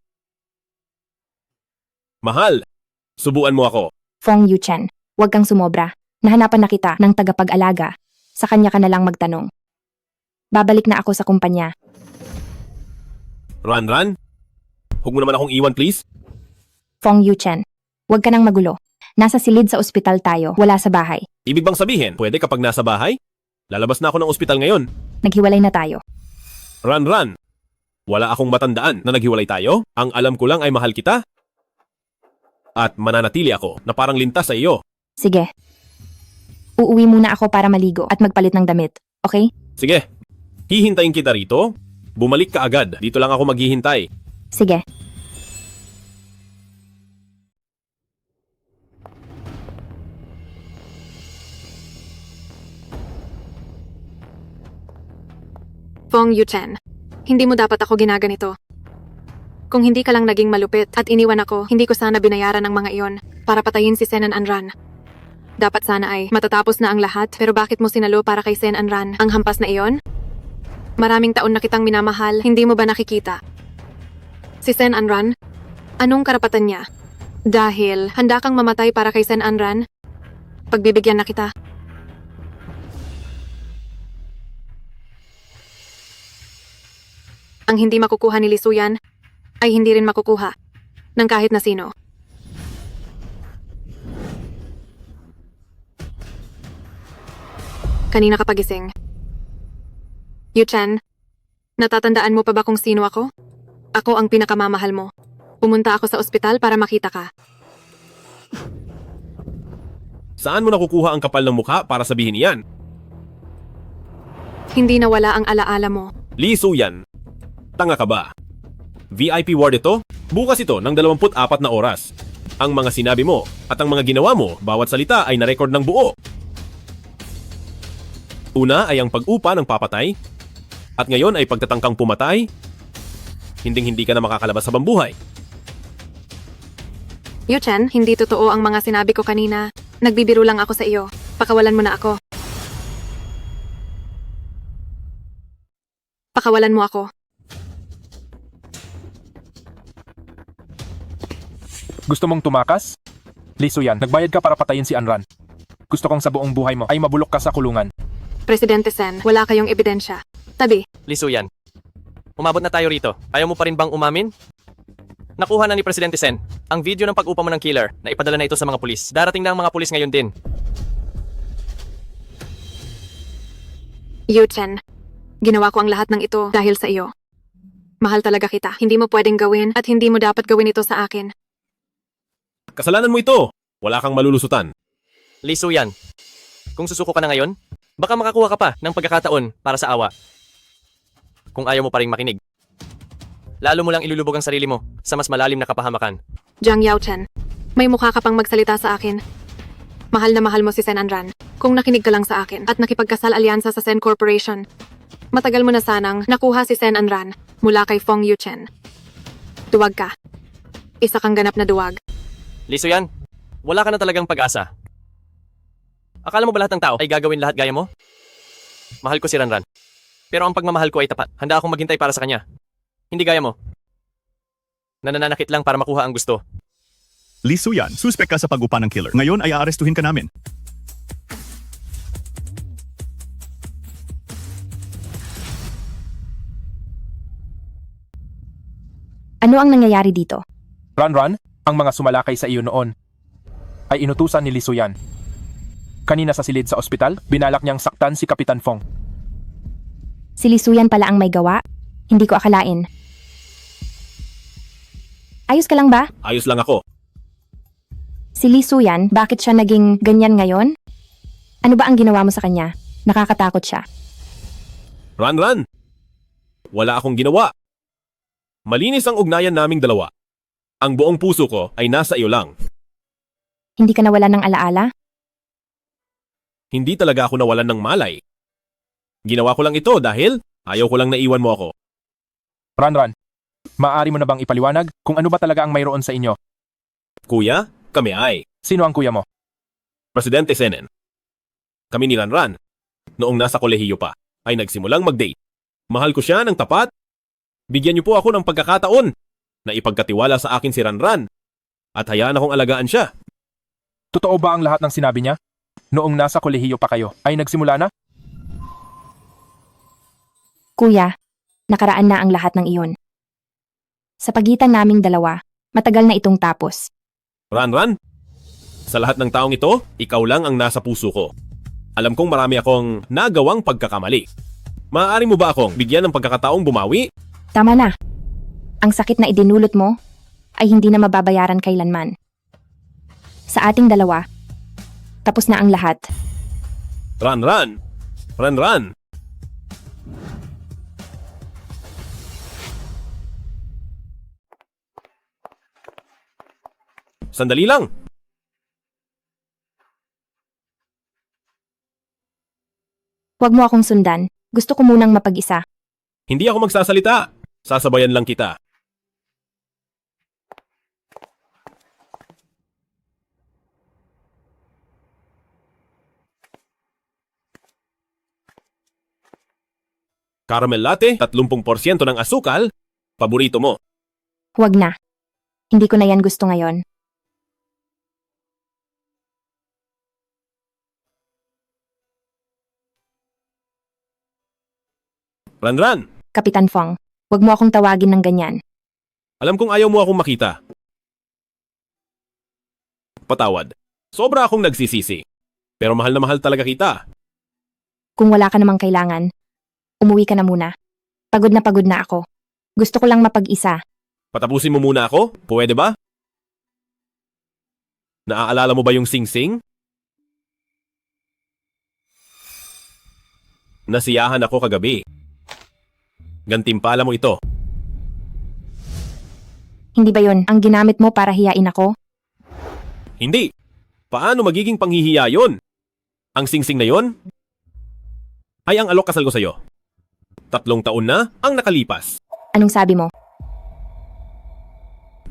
Mahal, subuan mo ako. Fong Yuchen, huwag kang sumobra. Nahanapan na kita ng tagapag-alaga. Sa kanya ka na lang magtanong. Babalik na ako sa kumpanya. Ran, huwag mo naman akong iwan please. Fong Yuchen, huwag ka nang magulo. Nasa silid sa ospital tayo, wala sa bahay. Ibig bang sabihin, pwede kapag nasa bahay? Lalabas na ako ng ospital ngayon. Naghiwalay na tayo. Ran, wala akong matandaan na naghiwalay tayo. Ang alam ko lang ay mahal kita. At mananatili ako na parang lintas sa iyo. Sige. Uuwi muna ako para maligo at magpalit ng damit, okay? Sige, hihintayin kita rito. Bumalik ka agad. Dito lang ako maghihintay. Sige. Fong Yuchen, hindi mo dapat ako ginaganito. Kung hindi ka lang naging malupit at iniwan ako, hindi ko sana binayaran ang mga iyon para patayin si Sen Anran. Dapat sana ay matatapos na ang lahat, pero bakit mo sinalo para kay Sen Anran ang hampas na iyon? Maraming taon na kitang minamahal, hindi mo ba nakikita? Si Sen Anran, anong karapatan niya? Dahil handa kang mamatay para kay Sen Anran, pagbibigyan na kita. Ang hindi makukuha ni Lisuyan ay hindi rin makukuha ng kahit na sino. Kanina ka pagising. Yuchen, natatandaan mo pa ba kung sino ako? Ako ang pinakamamahal mo. Pumunta ako sa ospital para makita ka. Saan mo nakukuha ang kapal ng mukha para sabihin iyan? Hindi nawala ang alaala mo. Lisuyan, tanga ka ba? VIP ward ito? Bukas ito ng 24 na oras. Ang mga sinabi mo at ang mga ginawa mo, bawat salita ay narecord ng buo. Una ay ang pag-upa ng papatay, at ngayon ay pagtatangkang pumatay, hinding-hindi ka na makakalabas sa bambuhay. Yuchen, hindi totoo ang mga sinabi ko kanina. Nagbibiro lang ako sa iyo. Pakawalan mo na ako. Pakawalan mo ako. Gusto mong tumakas? Lisuyan, nagbayad ka para patayin si Anran. Gusto kong sa buong buhay mo ay mabulok ka sa kulungan. Presidente Sen, wala kayong ebidensya. Tabi. Lisuyan, umabot na tayo rito. Ayaw mo pa rin bang umamin? Nakuha na ni Presidente Sen ang video ng pag-upa mo ng killer na ipadala na ito sa mga pulis. Darating na ang mga pulis ngayon din. Yuchen, ginawa ko ang lahat ng ito dahil sa iyo. Mahal talaga kita. Hindi mo pwedeng gawin at hindi mo dapat gawin ito sa akin. Kasalanan mo ito. Wala kang malulusutan. Lee Suyan, kung susuko ka na ngayon, baka makakuha ka pa ng pagkakataon para sa awa. Kung ayaw mo pa ring makinig. Lalo mo lang ilulubog ang sarili mo sa mas malalim na kapahamakan. Jiang Yaochen, may mukha ka pang magsalita sa akin. Mahal na mahal mo si Sen Anran. Kung nakinig ka lang sa akin at nakipagkasal alyansa sa Sen Corporation, matagal mo na sanang nakuha si Sen Anran mula kay Fong Yuchen. Duwag ka. Isa kang ganap na duwag. Lee Suyan, wala ka na talagang pag-asa. Akala mo ba lahat ng tao ay gagawin lahat gaya mo? Mahal ko si Ranran. Pero ang pagmamahal ko ay tapat. Handa akong maghintay para sa kanya. Hindi gaya mo. Nananakit lang para makuha ang gusto. Lee Suyan, suspek ka sa pag-upa ng killer. Ngayon ay aarestuhin ka namin. Ano ang nangyayari dito? Ranran, ang mga sumalakay sa iyo noon ay inutusan ni Lee Suyan. Kanina sa silid sa ospital, binalak niyang saktan si Kapitan Fong. Si Lee Suyan pala ang may gawa? Hindi ko akalain. Ayos ka lang ba? Ayos lang ako. Si Lee Suyan, bakit siya naging ganyan ngayon? Ano ba ang ginawa mo sa kanya? Nakakatakot siya. Ranran, wala akong ginawa. Malinis ang ugnayan naming dalawa. Ang buong puso ko ay nasa iyo lang. Hindi ka nawalan ng alaala? Hindi talaga ako nawalan ng malay. Ginawa ko lang ito dahil ayaw ko lang naiwan mo ako. Ranran, maaari mo na bang ipaliwanag kung ano ba talaga ang mayroon sa inyo? Kuya, kami ay. Sino ang kuya mo? Presidente Senen. Kami ni Ranran, noong nasa kolehiyo pa, ay nagsimulang mag-date. Mahal ko siya ng tapat. Bigyan niyo po ako ng pagkakataon na ipagkatiwala sa akin si Ranran at hayaan akong alagaan siya. Totoo ba ang lahat ng sinabi niya? Noong nasa kolehiyo pa kayo, ay nagsimula na? Kuya, nakaraan na ang lahat ng iyon. Sa pagitan naming dalawa, matagal na itong tapos. Ranran, sa lahat ng taong ito, ikaw lang ang nasa puso ko. Alam kong marami akong nagawang pagkakamali. Maaari mo ba akong bigyan ng pagkakataong bumawi? Tama na. Ang sakit na idinulot mo ay hindi na mababayaran kailanman. Sa ating dalawa, tapos na ang lahat. Ranran! Ranran! Sandali lang! Huwag mo akong sundan. Gusto ko munang mapag-isa. Hindi ako magsasalita. Sasabayan lang kita. Caramel latte, 30% ng asukal, paborito mo. Huwag na. Hindi ko na yan gusto ngayon. Ranran! Kapitan Fong, huwag mo akong tawagin ng ganyan. Alam kong ayaw mo akong makita. Patawad. Sobra akong nagsisisi. Pero mahal na mahal talaga kita. Kung wala ka namang kailangan, umuwi ka na muna. Pagod na ako. Gusto ko lang mapag-isa. Patapusin mo muna ako? Pwede ba? Naaalala mo ba yung sing-sing? Nasiyahan ako kagabi. Gantimpala mo ito. Hindi ba yon ang ginamit mo para hiyain ako? Hindi. Paano magiging panghihiya yun? Ang sing-sing na yon ay ang alok kasal ko sa'yo. 3 taon na ang nakalipas. Anong sabi mo?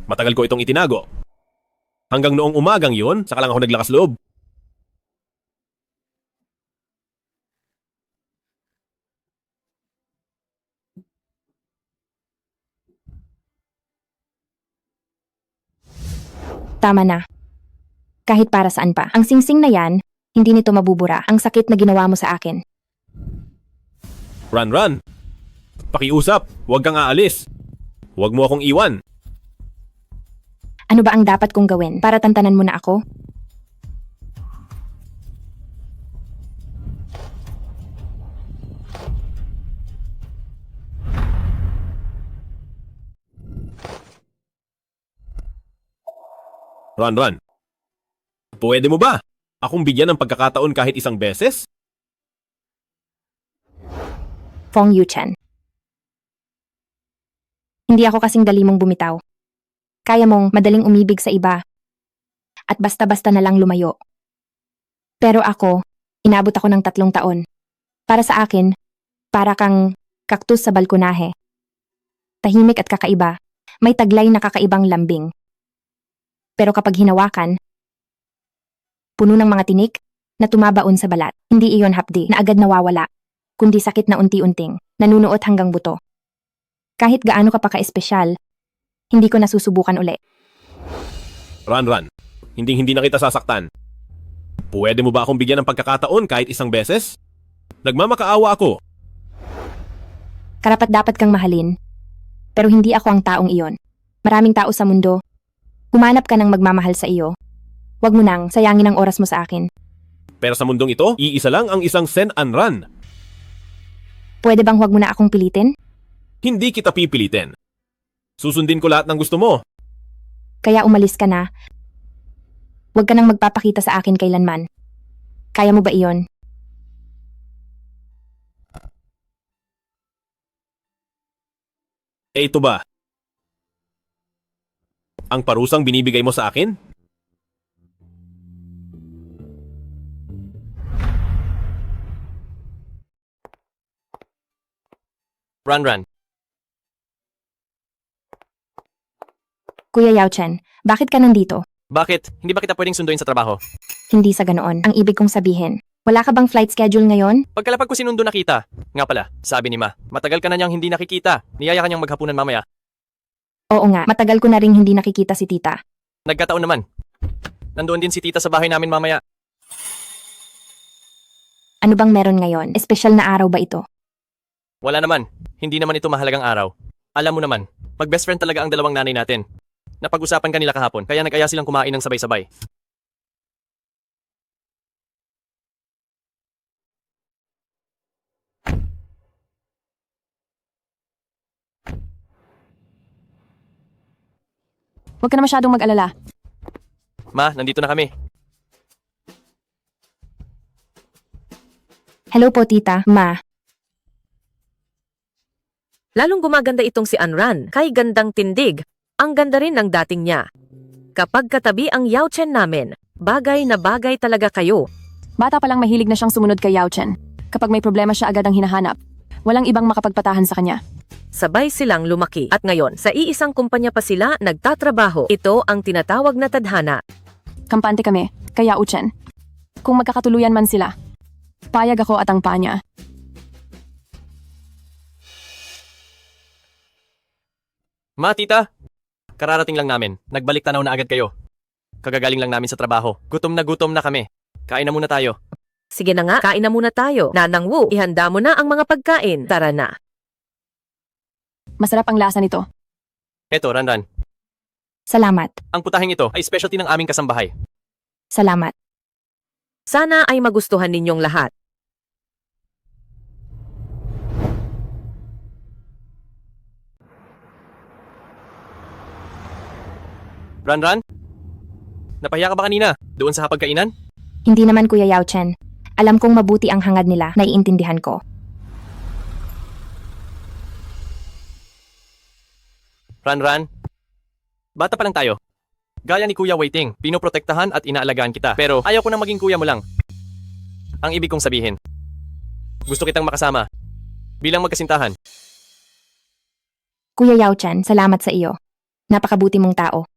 Matagal ko itong itinago. Hanggang noong umagang yun, saka lang ako naglakas loob. Tama na. Kahit para saan pa. Ang singsing na yan, hindi nito mabubura ang sakit na ginawa mo sa akin. Ranran! Pakiusap, huwag kang aalis. Huwag mo akong iwan. Ano ba ang dapat kong gawin para tantanan mo na ako? Ran. Pwede mo ba akong bigyan ng pagkakataon kahit isang beses? Fong Yuchen. Hindi ako kasing dali mong bumitaw. Kaya mong madaling umibig sa iba. At basta-basta na lang lumayo. Pero ako, inabot ako ng 3 taon. Para sa akin, para kang kaktus sa balkonahe. Tahimik at kakaiba, may taglay na kakaibang lambing. Pero kapag hinawakan, puno ng mga tinik na tumabaon sa balat, hindi iyon hapdi na agad nawawala, kundi sakit na unti-unting, nanunuot hanggang buto. Kahit gaano ka pa ka-espesyal, hindi ko nasusubukan uli. Ran, hindi na kita sasaktan. Pwede mo ba akong bigyan ng pagkakataon kahit isang beses? Nagmamakaawa ako. Karapat dapat kang mahalin, pero hindi ako ang taong iyon. Maraming tao sa mundo. Humanap ka ng magmamahal sa iyo. Huwag mo nang sayangin ang oras mo sa akin. Pero sa mundong ito, iisa lang ang isang Sen Anran. Pwede bang huwag mo na akong pilitin? Hindi kita pipilitin. Susundin ko lahat ng gusto mo. Kaya umalis ka na. Huwag ka nang magpapakita sa akin kailanman. Kaya mo ba iyon? Ito ba? Ang parusang binibigay mo sa akin? Ran. Kuya Yao Chen, bakit ka nandito? Bakit? Hindi ba kita pwedeng sunduin sa trabaho? Hindi sa ganoon. Ang ibig kong sabihin, wala ka bang flight schedule ngayon? Pagkalapag ko sinundo na kita. Nga pala, sabi ni Ma, matagal ka na niyang hindi nakikita. Niyaya ka niyang maghapunan mamaya. Oo nga, matagal ko na ring hindi nakikita si tita. Nagkataon naman. Nandoon din si tita sa bahay namin mamaya. Ano bang meron ngayon? Espesyal na araw ba ito? Wala naman. Hindi naman ito mahalagang araw. Alam mo naman, mag-best friend talaga ang dalawang nanay natin. Napag-usapan kanila kahapon, kaya nag-aya silang kumain ng sabay-sabay. Huwag ka na masyadong mag-alala. Ma, nandito na kami. Hello po tita, Ma. Lalong gumaganda itong si Anran, kay gandang tindig. Ang ganda rin ng dating niya. Kapag katabi ang Yao Chen namin, bagay na bagay talaga kayo. Bata pa lang mahilig na siyang sumunod kay Yao Chen. Kapag may problema siya agad ang hinahanap. Walang ibang makapagpatahan sa kanya. Sabay silang lumaki at ngayon sa iisang kumpanya pa sila nagtatrabaho. Ito ang tinatawag na tadhana. Kampante kami, kay Yao Chen. Kung magkakatuluyan man sila, payag ako at ang paa niya. Ma, tita! Kararating lang namin. Nagbalik tanaw na agad kayo. Kagagaling lang namin sa trabaho. Gutom na kami. Kain na muna tayo. Sige na nga, kain na muna tayo. Nanang Wu, ihanda mo na ang mga pagkain. Tara na. Masarap ang lasa nito. Eto, Ran. Salamat. Ang putahing ito ay specialty ng aming kasambahay. Salamat. Sana ay magustuhan ninyong lahat. Ran? Napahiya ka ba kanina? Doon sa hapagkainan? Hindi naman Kuya Yao Chen. Alam kong mabuti ang hangad nila, naiintindihan ko. Ran. Bata pa lang tayo. Gaya ni Kuya Waiting, pinoprotektahan at inaalagaan kita. Pero ayaw ko nang maging kuya mo lang. Ang ibig kong sabihin, gusto kitang makasama. Bilang magkasintahan. Kuya Yao Chen, salamat sa iyo. Napakabuti mong tao.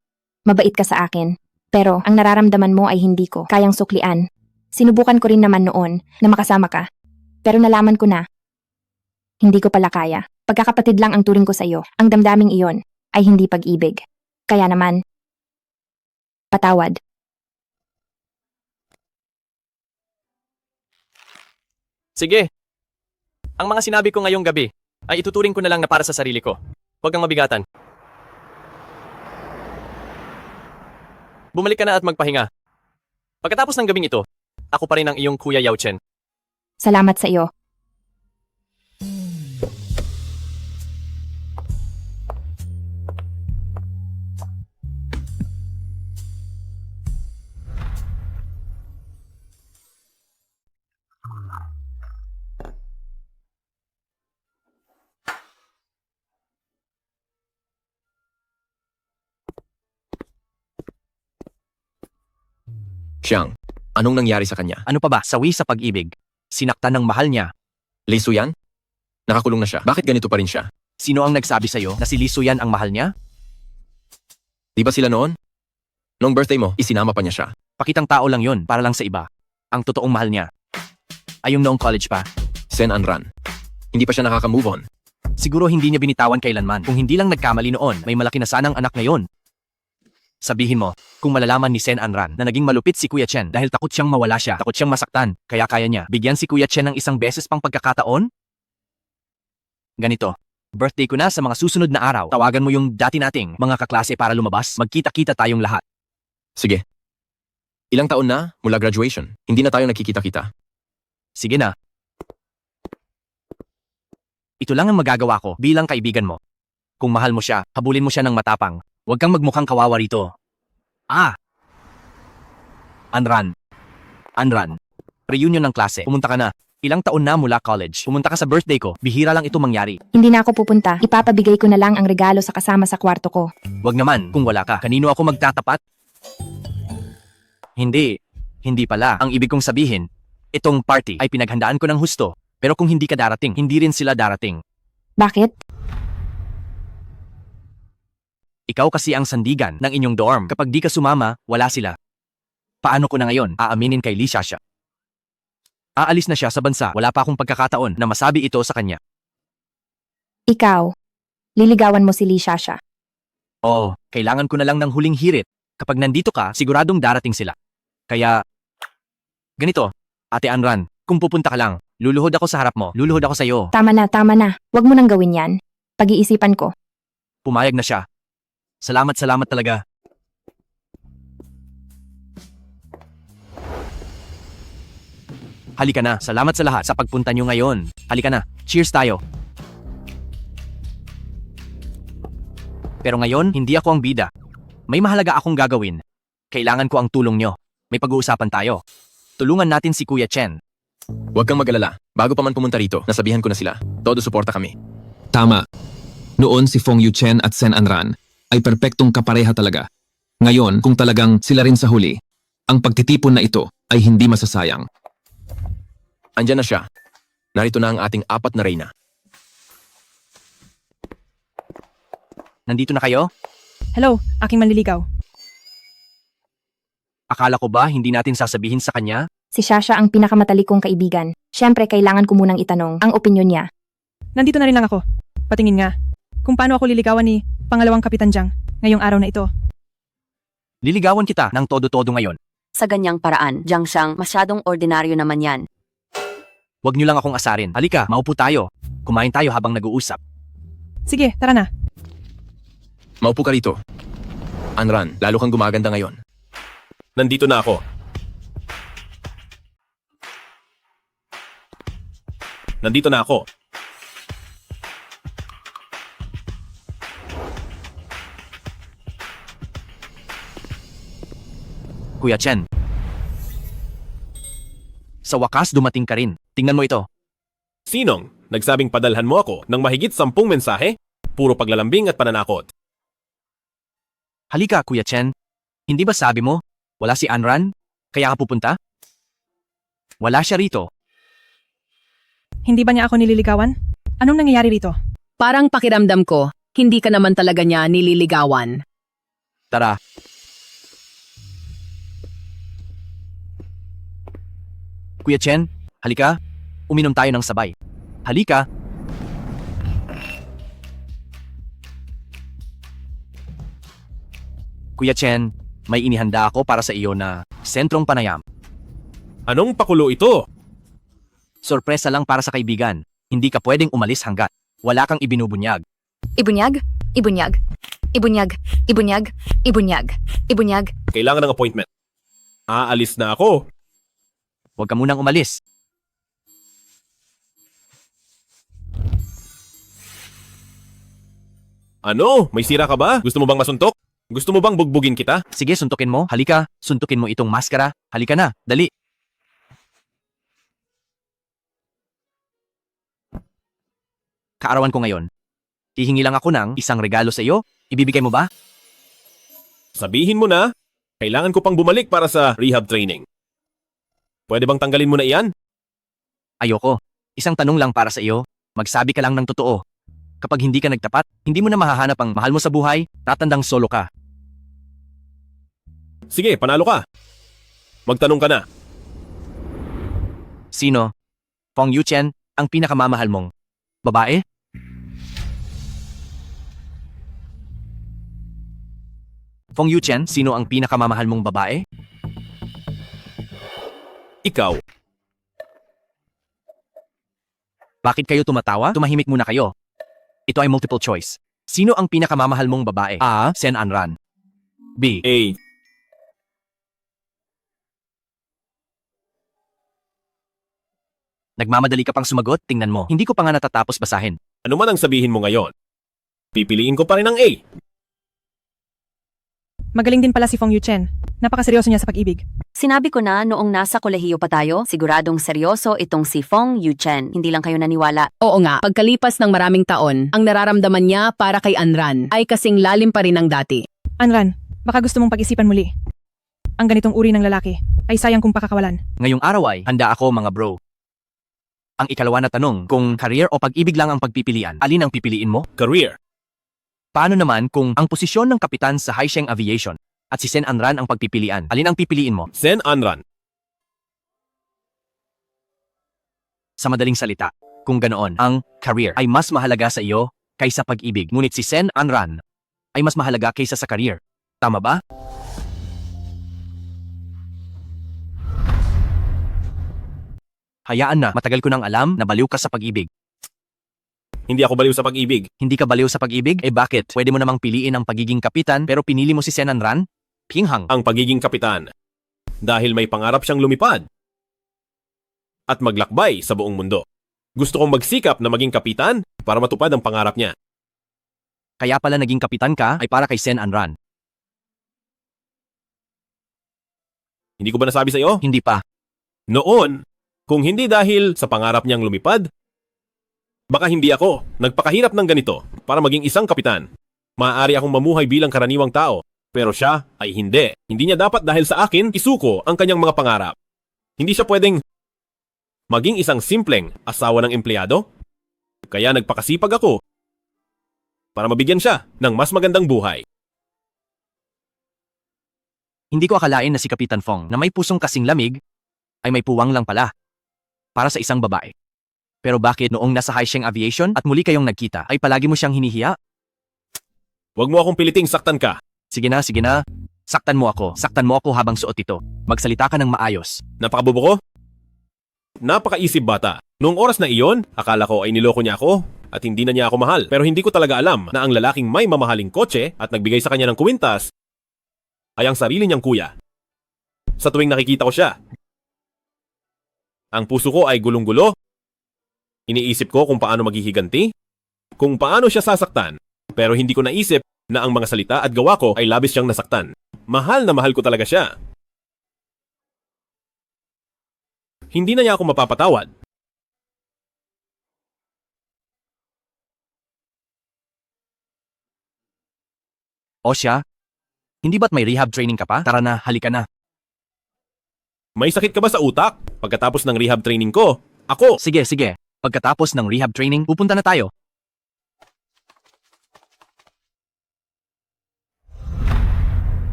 Mabait ka sa akin. Pero ang nararamdaman mo ay hindi ko kayang suklian. Sinubukan ko rin naman noon na makasama ka. Pero nalaman ko na. Hindi ko pala kaya. Pagkakapatid lang ang turing ko sa iyo. Ang damdaming iyon ay hindi pag-ibig. Kaya naman, patawad. Sige. Ang mga sinabi ko ngayong gabi ay ituturing ko na lang na para sa sarili ko. Huwag kang mabigatan. Bumalik ka na at magpahinga. Pagkatapos ng gabing ito, ako pa rin ang iyong Kuya Yao Chen. Salamat sa iyo. Xiang, anong nangyari sa kanya? Ano pa ba? Sawi sa pag-ibig. Sinaktan ng mahal niya. Lee Suyan? Nakakulong na siya. Bakit ganito pa rin siya? Sino ang nagsabi sa'yo na si Lee Suyan ang mahal niya? Di ba sila noon? Noong birthday mo, isinama pa niya siya. Pakitang tao lang yon para lang sa iba. Ang totoong mahal niya. Ay yung noong college pa. Sen Anran. Hindi pa siya nakaka-move on. Siguro hindi niya binitawan kailanman. Kung hindi lang nagkamali noon, may malaki na sanang anak ngayon. Sabihin mo, kung malalaman ni Sen Anran na naging malupit si Kuya Chen dahil takot siyang mawala siya, takot siyang masaktan, kaya kaya niya bigyan si Kuya Chen ng isang beses pang pagkakataon? Ganito, birthday ko na sa mga susunod na araw. Tawagan mo yung dati nating mga kaklase para lumabas. Magkita-kita tayong lahat. Sige. Ilang taon na mula graduation, hindi na tayo nakikita-kita. Sige na. Ito lang ang magagawa ko bilang kaibigan mo. Kung mahal mo siya, habulin mo siya ng matapang. Huwag kang magmukhang kawawa rito. Anran. Reunion ng klase. Pumunta ka na. Ilang taon na mula college. Pumunta ka sa birthday ko. Bihira lang ito mangyari. Hindi na ako pupunta. Ipapabigay ko na lang ang regalo sa kasama sa kwarto ko. Wag naman, kung wala ka. Kanino ako magtatapat? Hindi. Hindi pala. Ang ibig kong sabihin, itong party ay pinaghandaan ko ng husto. Pero kung hindi ka darating, hindi rin sila darating. Bakit? Ikaw kasi ang sandigan ng inyong dorm. Kapag di ka sumama, wala sila. Paano ko na ngayon aaminin kay Lee Xia? Aalis na siya sa bansa. Wala pa akong pagkakataon na masabi ito sa kanya. Ikaw, liligawan mo si Lee Xia. Oo, kailangan ko na lang ng huling hirit. Kapag nandito ka, siguradong darating sila. Kaya, ganito, Ate Anran, kung pupunta ka lang, luluhod ako sa harap mo, luluhod ako sa iyo. Tama na. Huwag mo nang gawin yan. Pag-iisipan ko. Pumayag na siya. Salamat talaga. Halika na, salamat sa lahat sa pagpunta niyo ngayon. Halika na, cheers tayo. Pero ngayon, hindi ako ang bida. May mahalaga akong gagawin. Kailangan ko ang tulong niyo. May pag-uusapan tayo. Tulungan natin si Kuya Chen. Huwag kang mag-alala. Bago pa man pumunta rito, nasabihan ko na sila. Todo suporta kami. Tama. Noon si Fong Yuchen at Sen Anran ay perpektong kapareha talaga. Ngayon, kung talagang sila rin sa huli, ang pagtitipon na ito ay hindi masasayang. Andyan na siya. Narito na ang ating 4 na reyna. Nandito na kayo? Hello, aking manliligaw. Akala ko ba hindi natin sasabihin sa kanya? Si Xia ang pinakamatalik kong kaibigan. Siyempre, kailangan ko munang itanong ang opinyon niya. Nandito na rin lang ako. Patingin nga. Kung paano ako liligawan ni pangalawang Kapitan Jiang ngayong araw na ito. Liligawan kita ng todo-todo ngayon. Sa ganyang paraan, Jiang Xiang, masyadong ordinaryo naman yan. Huwag niyo lang akong asarin. Halika, maupo tayo. Kumain tayo habang nag-uusap. Sige, tara na. Maupo ka rito. Anran, lalo kang gumaganda ngayon. Nandito na ako. Nandito na ako. Kuya Chen. Sa wakas dumating ka rin. Tingnan mo ito. Sinong nagsabing padalhan mo ako ng mahigit 10 mensahe? Puro paglalambing at pananakot. Halika, Kuya Chen. Hindi ba sabi mo, wala si Anran? Kaya ka pupunta? Wala siya rito. Hindi ba niya ako nililigawan? Anong nangyayari rito? Parang pakiramdam ko, hindi ka naman talaga niya nililigawan. Tara. Kuya Chen, halika. Uminom tayo ng sabay. Halika. Kuya Chen, may inihanda ako para sa iyo na sentrong panayam. Anong pakulo ito? Sorpresa lang para sa kaibigan. Hindi ka pwedeng umalis hanggat wala kang ibinubunyag. Ibunyag? Ibunyag? Ibunyag? Ibunyag? Ibunyag? Ibunyag? Kailangan ng appointment. Aalis na ako. Huwag ka munang umalis. Ano? May sira ka ba? Gusto mo bang masuntok? Gusto mo bang bugbugin kita? Sige, suntukin mo. Halika. Suntukin mo itong maskara. Halika na. Dali. Kaarawan ko ngayon. Hihingi lang ako ng isang regalo sa iyo. Ibibigay mo ba? Sabihin mo na. Kailangan ko pang bumalik para sa rehab training. Pwede bang tanggalin mo na iyan? Ayoko. Isang tanong lang para sa iyo. Magsabi ka lang ng totoo. Kapag hindi ka nagtapat, hindi mo na mahahanap ang mahal mo sa buhay, tatandang solo ka. Sige, panalo ka. Magtanong ka na. Sino? Fong Yuchen, ang pinakamamahal mong babae? Fong Yuchen, sino ang pinakamamahal mong babae? Ikaw. Bakit kayo tumatawa? Tumahimik muna kayo. Ito ay multiple choice. Sino ang pinakamamahal mong babae? A. Sen Anran. B. A. Nagmamadali ka pang sumagot? Tingnan mo. Hindi ko pa nga natatapos basahin. Ano man ang sabihin mo ngayon, pipiliin ko pa rin ang A. Magaling din pala si Fong Yuchen. Napakaseryoso niya sa pag-ibig. Sinabi ko na noong nasa kolehiyo pa tayo, siguradong seryoso itong si Fong Yuchen. Hindi lang kayo naniwala. Oo nga, pagkalipas ng maraming taon, ang nararamdaman niya para kay Anran ay kasing lalim pa rin ng dati. Anran, baka gusto mong pag-isipan muli. Ang ganitong uri ng lalaki ay sayang kung pakakawalan. Ngayong araw ay handa ako mga bro. Ang ikalawa na tanong, kung career o pag-ibig lang ang pagpipilian, alin ang pipiliin mo? Career. Paano naman kung ang posisyon ng kapitan sa Haisheng Aviation at si Sen Anran ang pagpipilian? Alin ang pipiliin mo? Sen Anran. Sa madaling salita, kung ganoon, ang career ay mas mahalaga sa iyo kaysa pag-ibig. Ngunit si Sen Anran ay mas mahalaga kaysa sa career. Tama ba? Hayaan na, matagal ko nang alam na baliw ka sa pag-ibig. Hindi ako baliw sa pag-ibig. Hindi ka baliw sa pag-ibig? Eh bakit? Pwede mo namang piliin ang pagiging kapitan pero pinili mo si Sen Anran? Pinghang. Ang pagiging kapitan. Dahil may pangarap siyang lumipad. At maglakbay sa buong mundo. Gusto kong magsikap na maging kapitan para matupad ang pangarap niya. Kaya pala naging kapitan ka ay para kay Sen Anran. Hindi ko ba nasabi sa iyo? Hindi pa. Noon, kung hindi dahil sa pangarap niyang lumipad, baka hindi ako nagpakahirap ng ganito para maging isang kapitan. Maaari akong mamuhay bilang karaniwang tao, pero siya ay hindi. Hindi niya dapat dahil sa akin isuko ang kanyang mga pangarap. Hindi siya pwedeng maging isang simpleng asawa ng empleyado. Kaya nagpakasipag ako para mabigyan siya ng mas magandang buhay. Hindi ko akalain na si Kapitan Fong na may pusong kasing lamig ay may puwang lang pala para sa isang babae. Pero bakit noong nasa Haisheng Aviation at muli kayong nagkita ay palagi mo siyang hinihiya? Huwag mo akong piliting saktan ka. Sige na, sige na. Saktan mo ako. Saktan mo ako habang suot ito. Magsalita ka ng maayos. Napakabobo ko? Napakaisip bata. Noong oras na iyon, akala ko ay niloko niya ako at hindi na niya ako mahal. Pero hindi ko talaga alam na ang lalaking may mamahaling kotse at nagbigay sa kanya ng kwintas ay ang sarili niyang kuya. Sa tuwing nakikita ko siya, ang puso ko ay gulong-gulo. Iniisip ko kung paano maghihiganti, kung paano siya sasaktan, pero hindi ko naisip na ang mga salita at gawa ko ay labis siyang nasaktan. Mahal na mahal ko talaga siya. Hindi na niya ako mapapatawad. O siya? Hindi ba't may rehab training ka pa? Tara na, halika na. May sakit ka ba sa utak? Pagkatapos ng rehab training ko, ako! Sige, sige. Pagkatapos ng rehab training, pupunta na tayo.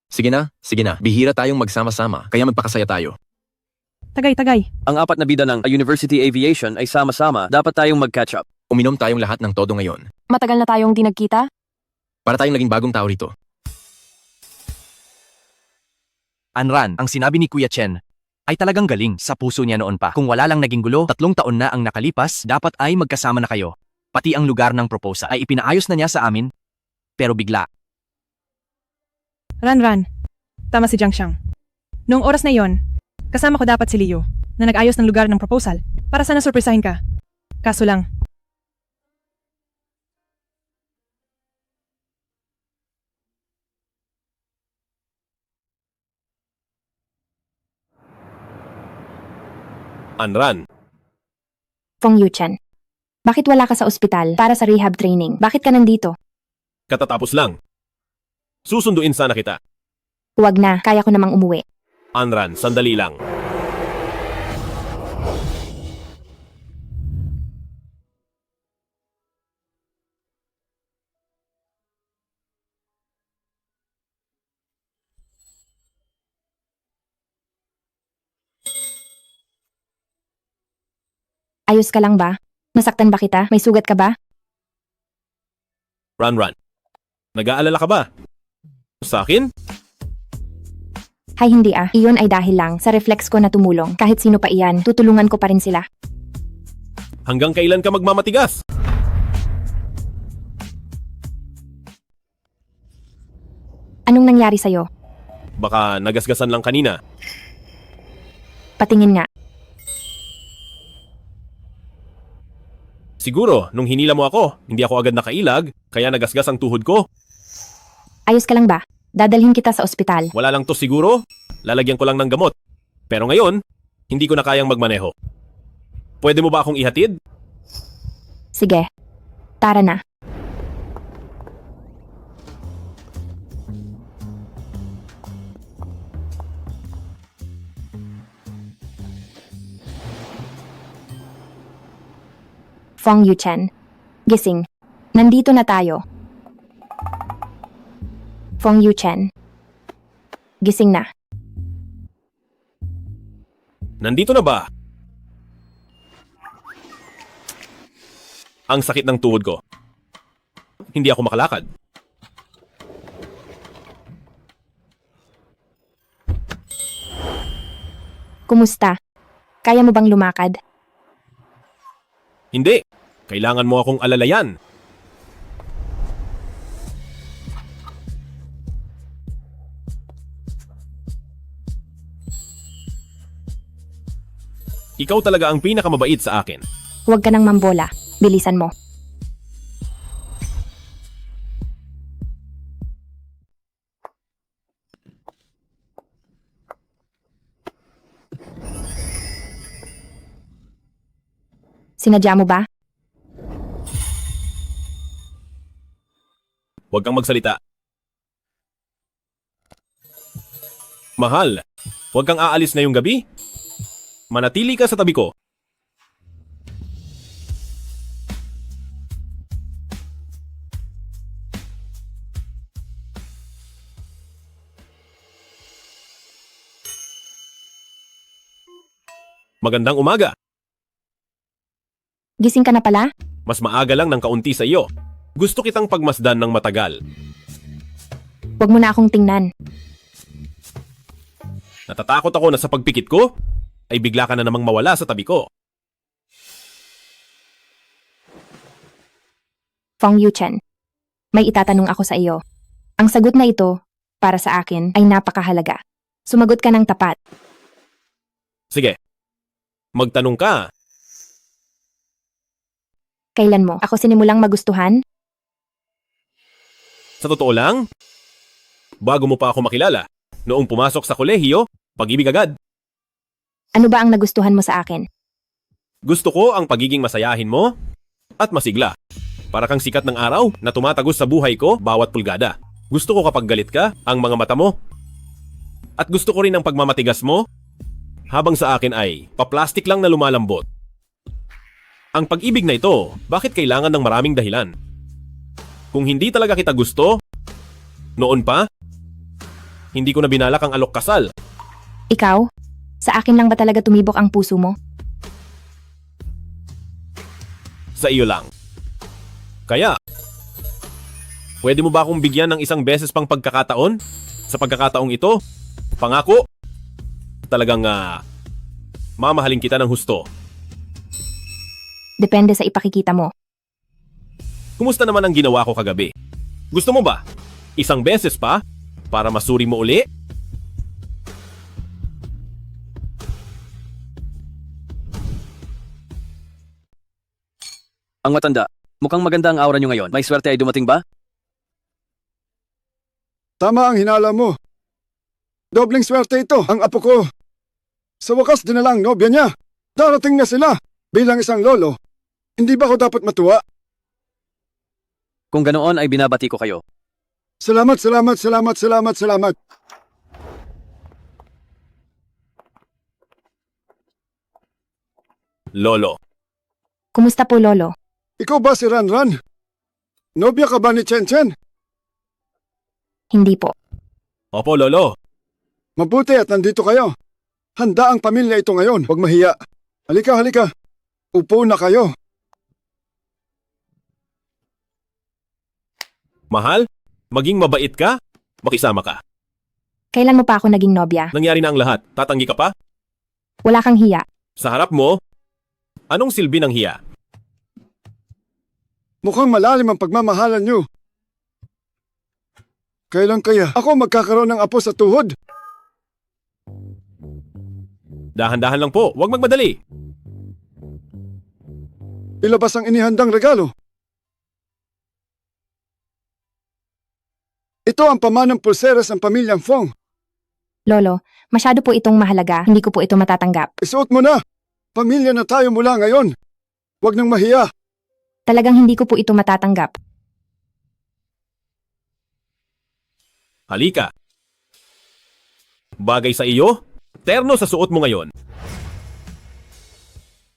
Sige na. Bihira tayong magsama-sama, kaya magpakasaya tayo. Tagay. Ang apat na bida ng University Aviation ay sama-sama, dapat tayong mag-catch up. Uminom tayong lahat ng todo ngayon. Matagal na tayong di nagkita? Para tayong naging bagong tao rito. Anran, ang sinabi ni Kuya Chen ay talagang galing sa puso niya noon pa. Kung wala lang naging gulo, 3 taon na ang nakalipas, dapat ay magkasama na kayo. Pati ang lugar ng proposal ay ipinaayos na niya sa amin, pero bigla. Ran. Tama si Jiang Xiang. Noong oras na yon, kasama ko dapat si Liu na nag-ayos ng lugar ng proposal para sana surpresahin ka. Kaso lang, Anran. Fong Yuchen, bakit wala ka sa ospital para sa rehab training? Bakit ka nandito? Katatapos lang. Susunduin sana kita. Huwag na, kaya ko namang umuwi. Anran, sandali lang. Ayos ka lang ba? Nasaktan ba kita? May sugat ka ba? Run. Nag-aalala ka ba? Sa akin? Hay hindi ah, iyon ay dahil lang sa reflex ko na tumulong. Kahit sino pa iyan, tutulungan ko pa rin sila. Hanggang kailan ka magmamatigas? Anong nangyari sa'yo? Baka nagasgasan lang kanina. Patingin nga. Siguro, nung hinila mo ako, hindi ako agad nakailag, kaya nagasgas ang tuhod ko. Ayos ka lang ba? Dadalhin kita sa ospital. Wala lang to siguro, lalagyan ko lang ng gamot. Pero ngayon, hindi ko na kayang magmaneho. Pwede mo ba akong ihatid? Sige. Tara na. Fong Yuchen. Gising. Nandito na tayo. Fong Yuchen. Gising na. Nandito na ba? Ang sakit ng tuhod ko. Hindi ako makalakad. Kumusta? Kaya mo bang lumakad? Hindi. Kailangan mo akong alalayan. Ikaw talaga ang pinakamabait sa akin. Huwag ka nang mambola. Bilisan mo. Sinadya mo ba? Huwag kang magsalita. Mahal, huwag kang aalis ngayong gabi. Manatili ka sa tabi ko. Magandang umaga. Gising ka na pala? Mas maaga lang ng kaunti sa iyo. Gusto kitang pagmasdan ng matagal. Huwag mo na akong tingnan. Natatakot ako na sa pagpikit ko, ay bigla ka na namang mawala sa tabi ko. Fong Yuchen. May itatanong ako sa iyo. Ang sagot na ito, para sa akin, ay napakahalaga. Sumagot ka ng tapat. Sige. Magtanong ka. Kailan mo ako sinimulang magustuhan? Sa totoo lang, bago mo pa ako makilala, noong pumasok sa kolehiyo, pag-ibig agad. Ano ba ang nagustuhan mo sa akin? Gusto ko ang pagiging masayahin mo at masigla. Para kang sikat ng araw na tumatagos sa buhay ko bawat pulgada. Gusto ko kapag galit ka, ang mga mata mo. At gusto ko rin ang pagmamatigas mo, habang sa akin ay paplastik lang na lumalambot. Ang pag-ibig na ito, bakit kailangan ng maraming dahilan? Kung hindi talaga kita gusto, noon pa, hindi ko na binalak ang alok kasal. Ikaw? Sa akin lang ba talaga tumibok ang puso mo? Sa iyo lang. Kaya, pwede mo ba akong bigyan ng isang beses pang pagkakataon? Sa pagkakataong ito, pangako, talagang mamahalin kita ng husto. Depende sa ipakikita mo. Kumusta naman ang ginawa ko kagabi? Gusto mo ba? Isang beses pa? Para masuri mo uli? Ang matanda, mukhang maganda ang aura nyo ngayon. May swerte ay dumating ba? Tama ang hinala mo. Dobleng swerte ito, ang apo ko. Sa wakas dinala ang nobya niya. Darating na sila bilang isang lolo. Hindi ba ako dapat matuwa? Kung ganoon ay binabati ko kayo. Salamat. Lolo. Kumusta po, Lolo? Ikaw ba si Ranran? Nobya ka ba ni Chen Chen? Hindi po. Opo, Lolo. Mabuti at nandito kayo. Handa ang pamilya ito ngayon. Huwag mahiya. Halika, halika. Upo na kayo. Mahal, maging mabait ka, makisama ka. Kailan mo pa ako naging nobya? Nangyari na ang lahat. Tatanggi ka pa? Wala kang hiya. Sa harap mo, anong silbi ng hiya? Mukhang malalim ang pagmamahalan niyo. Kailan kaya ako magkakaroon ng apo sa tuhod? Dahan-dahan lang po, huwag magmadali. Ilabas ang inihandang regalo. Ito ang pamanang pulseras ng pamilyang Fong. Lolo, masyado po itong mahalaga. Hindi ko po ito matatanggap. Isuot mo na! Pamilya na tayo mula ngayon. Huwag nang mahiya. Talagang hindi ko po ito matatanggap. Halika. Bagay sa iyo, terno sa suot mo ngayon.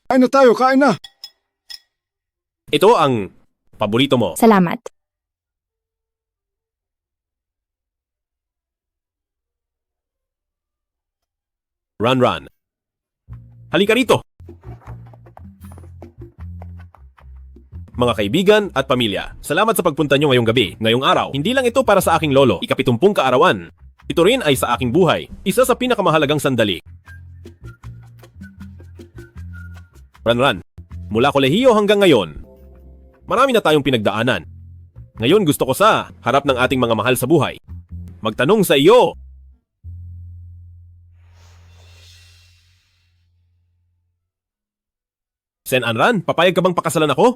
Kain na tayo, kain na! Ito ang paborito mo. Salamat. Ranran. Halika rito. Mga kaibigan at pamilya, salamat sa pagpunta nyo ngayong gabi. Ngayong araw, hindi lang ito para sa aking lolo, ika-70 kaarawan. Ito rin ay sa aking buhay, isa sa pinakamahalagang sandali. Ranran, mula kolehiyo hanggang ngayon, marami na tayong pinagdaanan. Ngayon gusto ko sa harap ng ating mga mahal sa buhay magtanong sa iyo. Sen Anran, papayag ka bang pakasalan ako?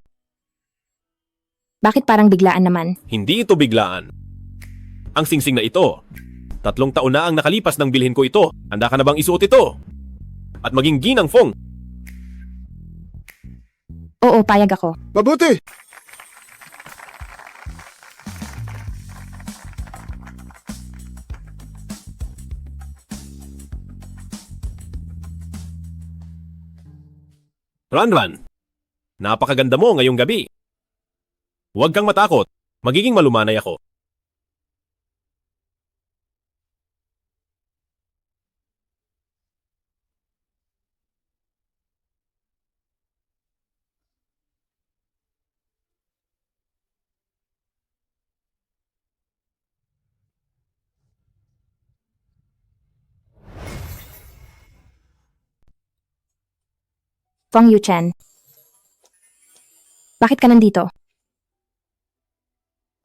Bakit parang biglaan naman? Hindi ito biglaan. Ang singsing na ito, 3 taon na ang nakalipas nang bilhin ko ito. Handa ka na bang isuot ito? At maging ginang Fong? Oo, payag ako. Mabuti! Ranran, napakaganda mo ngayong gabi. Huwag kang matakot, magiging malumanay ako. Fong Yuchen. Bakit ka nandito?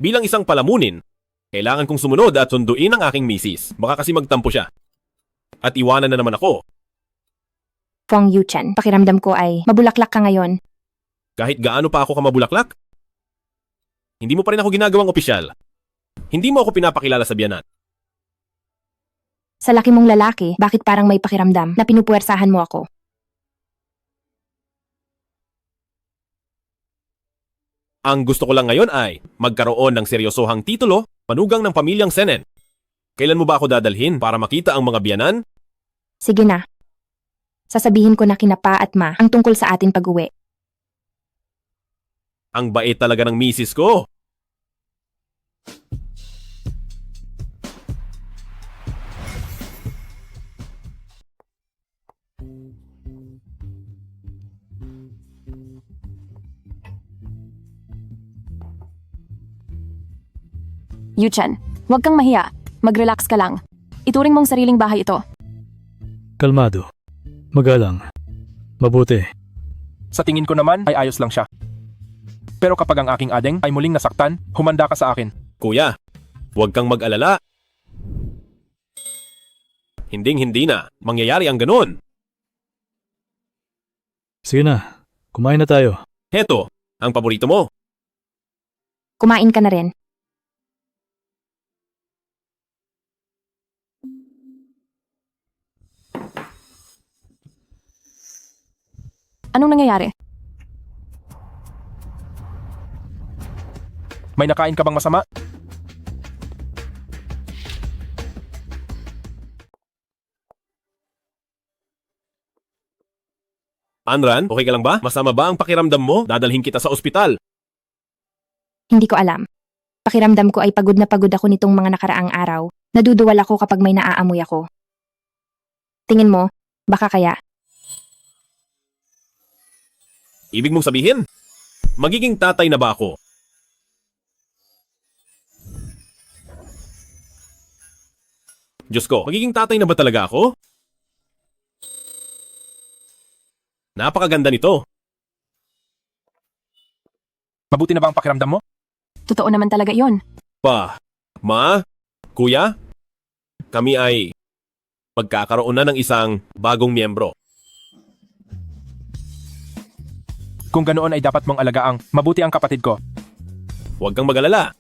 Bilang isang palamunin, kailangan kong sumunod at sunduin ang aking misis. Baka kasi magtampo siya. At iwanan na naman ako. Fong Yuchen, pakiramdam ko ay mabulaklak ka ngayon. Kahit gaano pa ako kamabulaklak, hindi mo pa rin ako ginagawang opisyal. Hindi mo ako pinapakilala sa biyanan. Sa laki mong lalaki, bakit parang may pakiramdam na pinupuwersahan mo ako? Ang gusto ko lang ngayon ay magkaroon ng seryosohang titulo, manugang ng pamilyang Senen. Kailan mo ba ako dadalhin para makita ang mga biyanan? Sige na. Sasabihin ko na kina Pa at Ma ang tungkol sa atin pag-uwi. Ang bait talaga ng misis ko. Yuchen, huwag kang mahiya. Mag-relax ka lang. Ituring mong sariling bahay ito. Kalmado. Magalang. Mabuti. Sa tingin ko naman ay ayos lang siya. Pero kapag ang aking adeng ay muling nasaktan, humanda ka sa akin. Kuya, huwag kang mag-alala. Hinding-hindi na. Mangyayari ang ganun. Sige na. Kumain na tayo. Heto, ang paborito mo. Kumain ka na rin. Anong nangyayari? May nakain ka bang masama? Anran, okay ka lang ba? Masama ba ang pakiramdam mo? Dadalhin kita sa ospital. Hindi ko alam. Pakiramdam ko ay pagod na pagod ako nitong mga nakaraang araw. Naduduwal ako kapag may naaamoy ako. Tingin mo, baka kaya? Ibig mong sabihin, magiging tatay na ba ako? Diyos ko, magiging tatay na ba talaga ako? Napakaganda nito. Mabuti na ba ang pakiramdam mo? Totoo naman talaga iyon. Ma, kuya, kami ay magkakaroon na ng isang bagong miyembro. Kung ganoon ay dapat mong alagaang mabuti ang kapatid ko. Huwag kang mag-alala.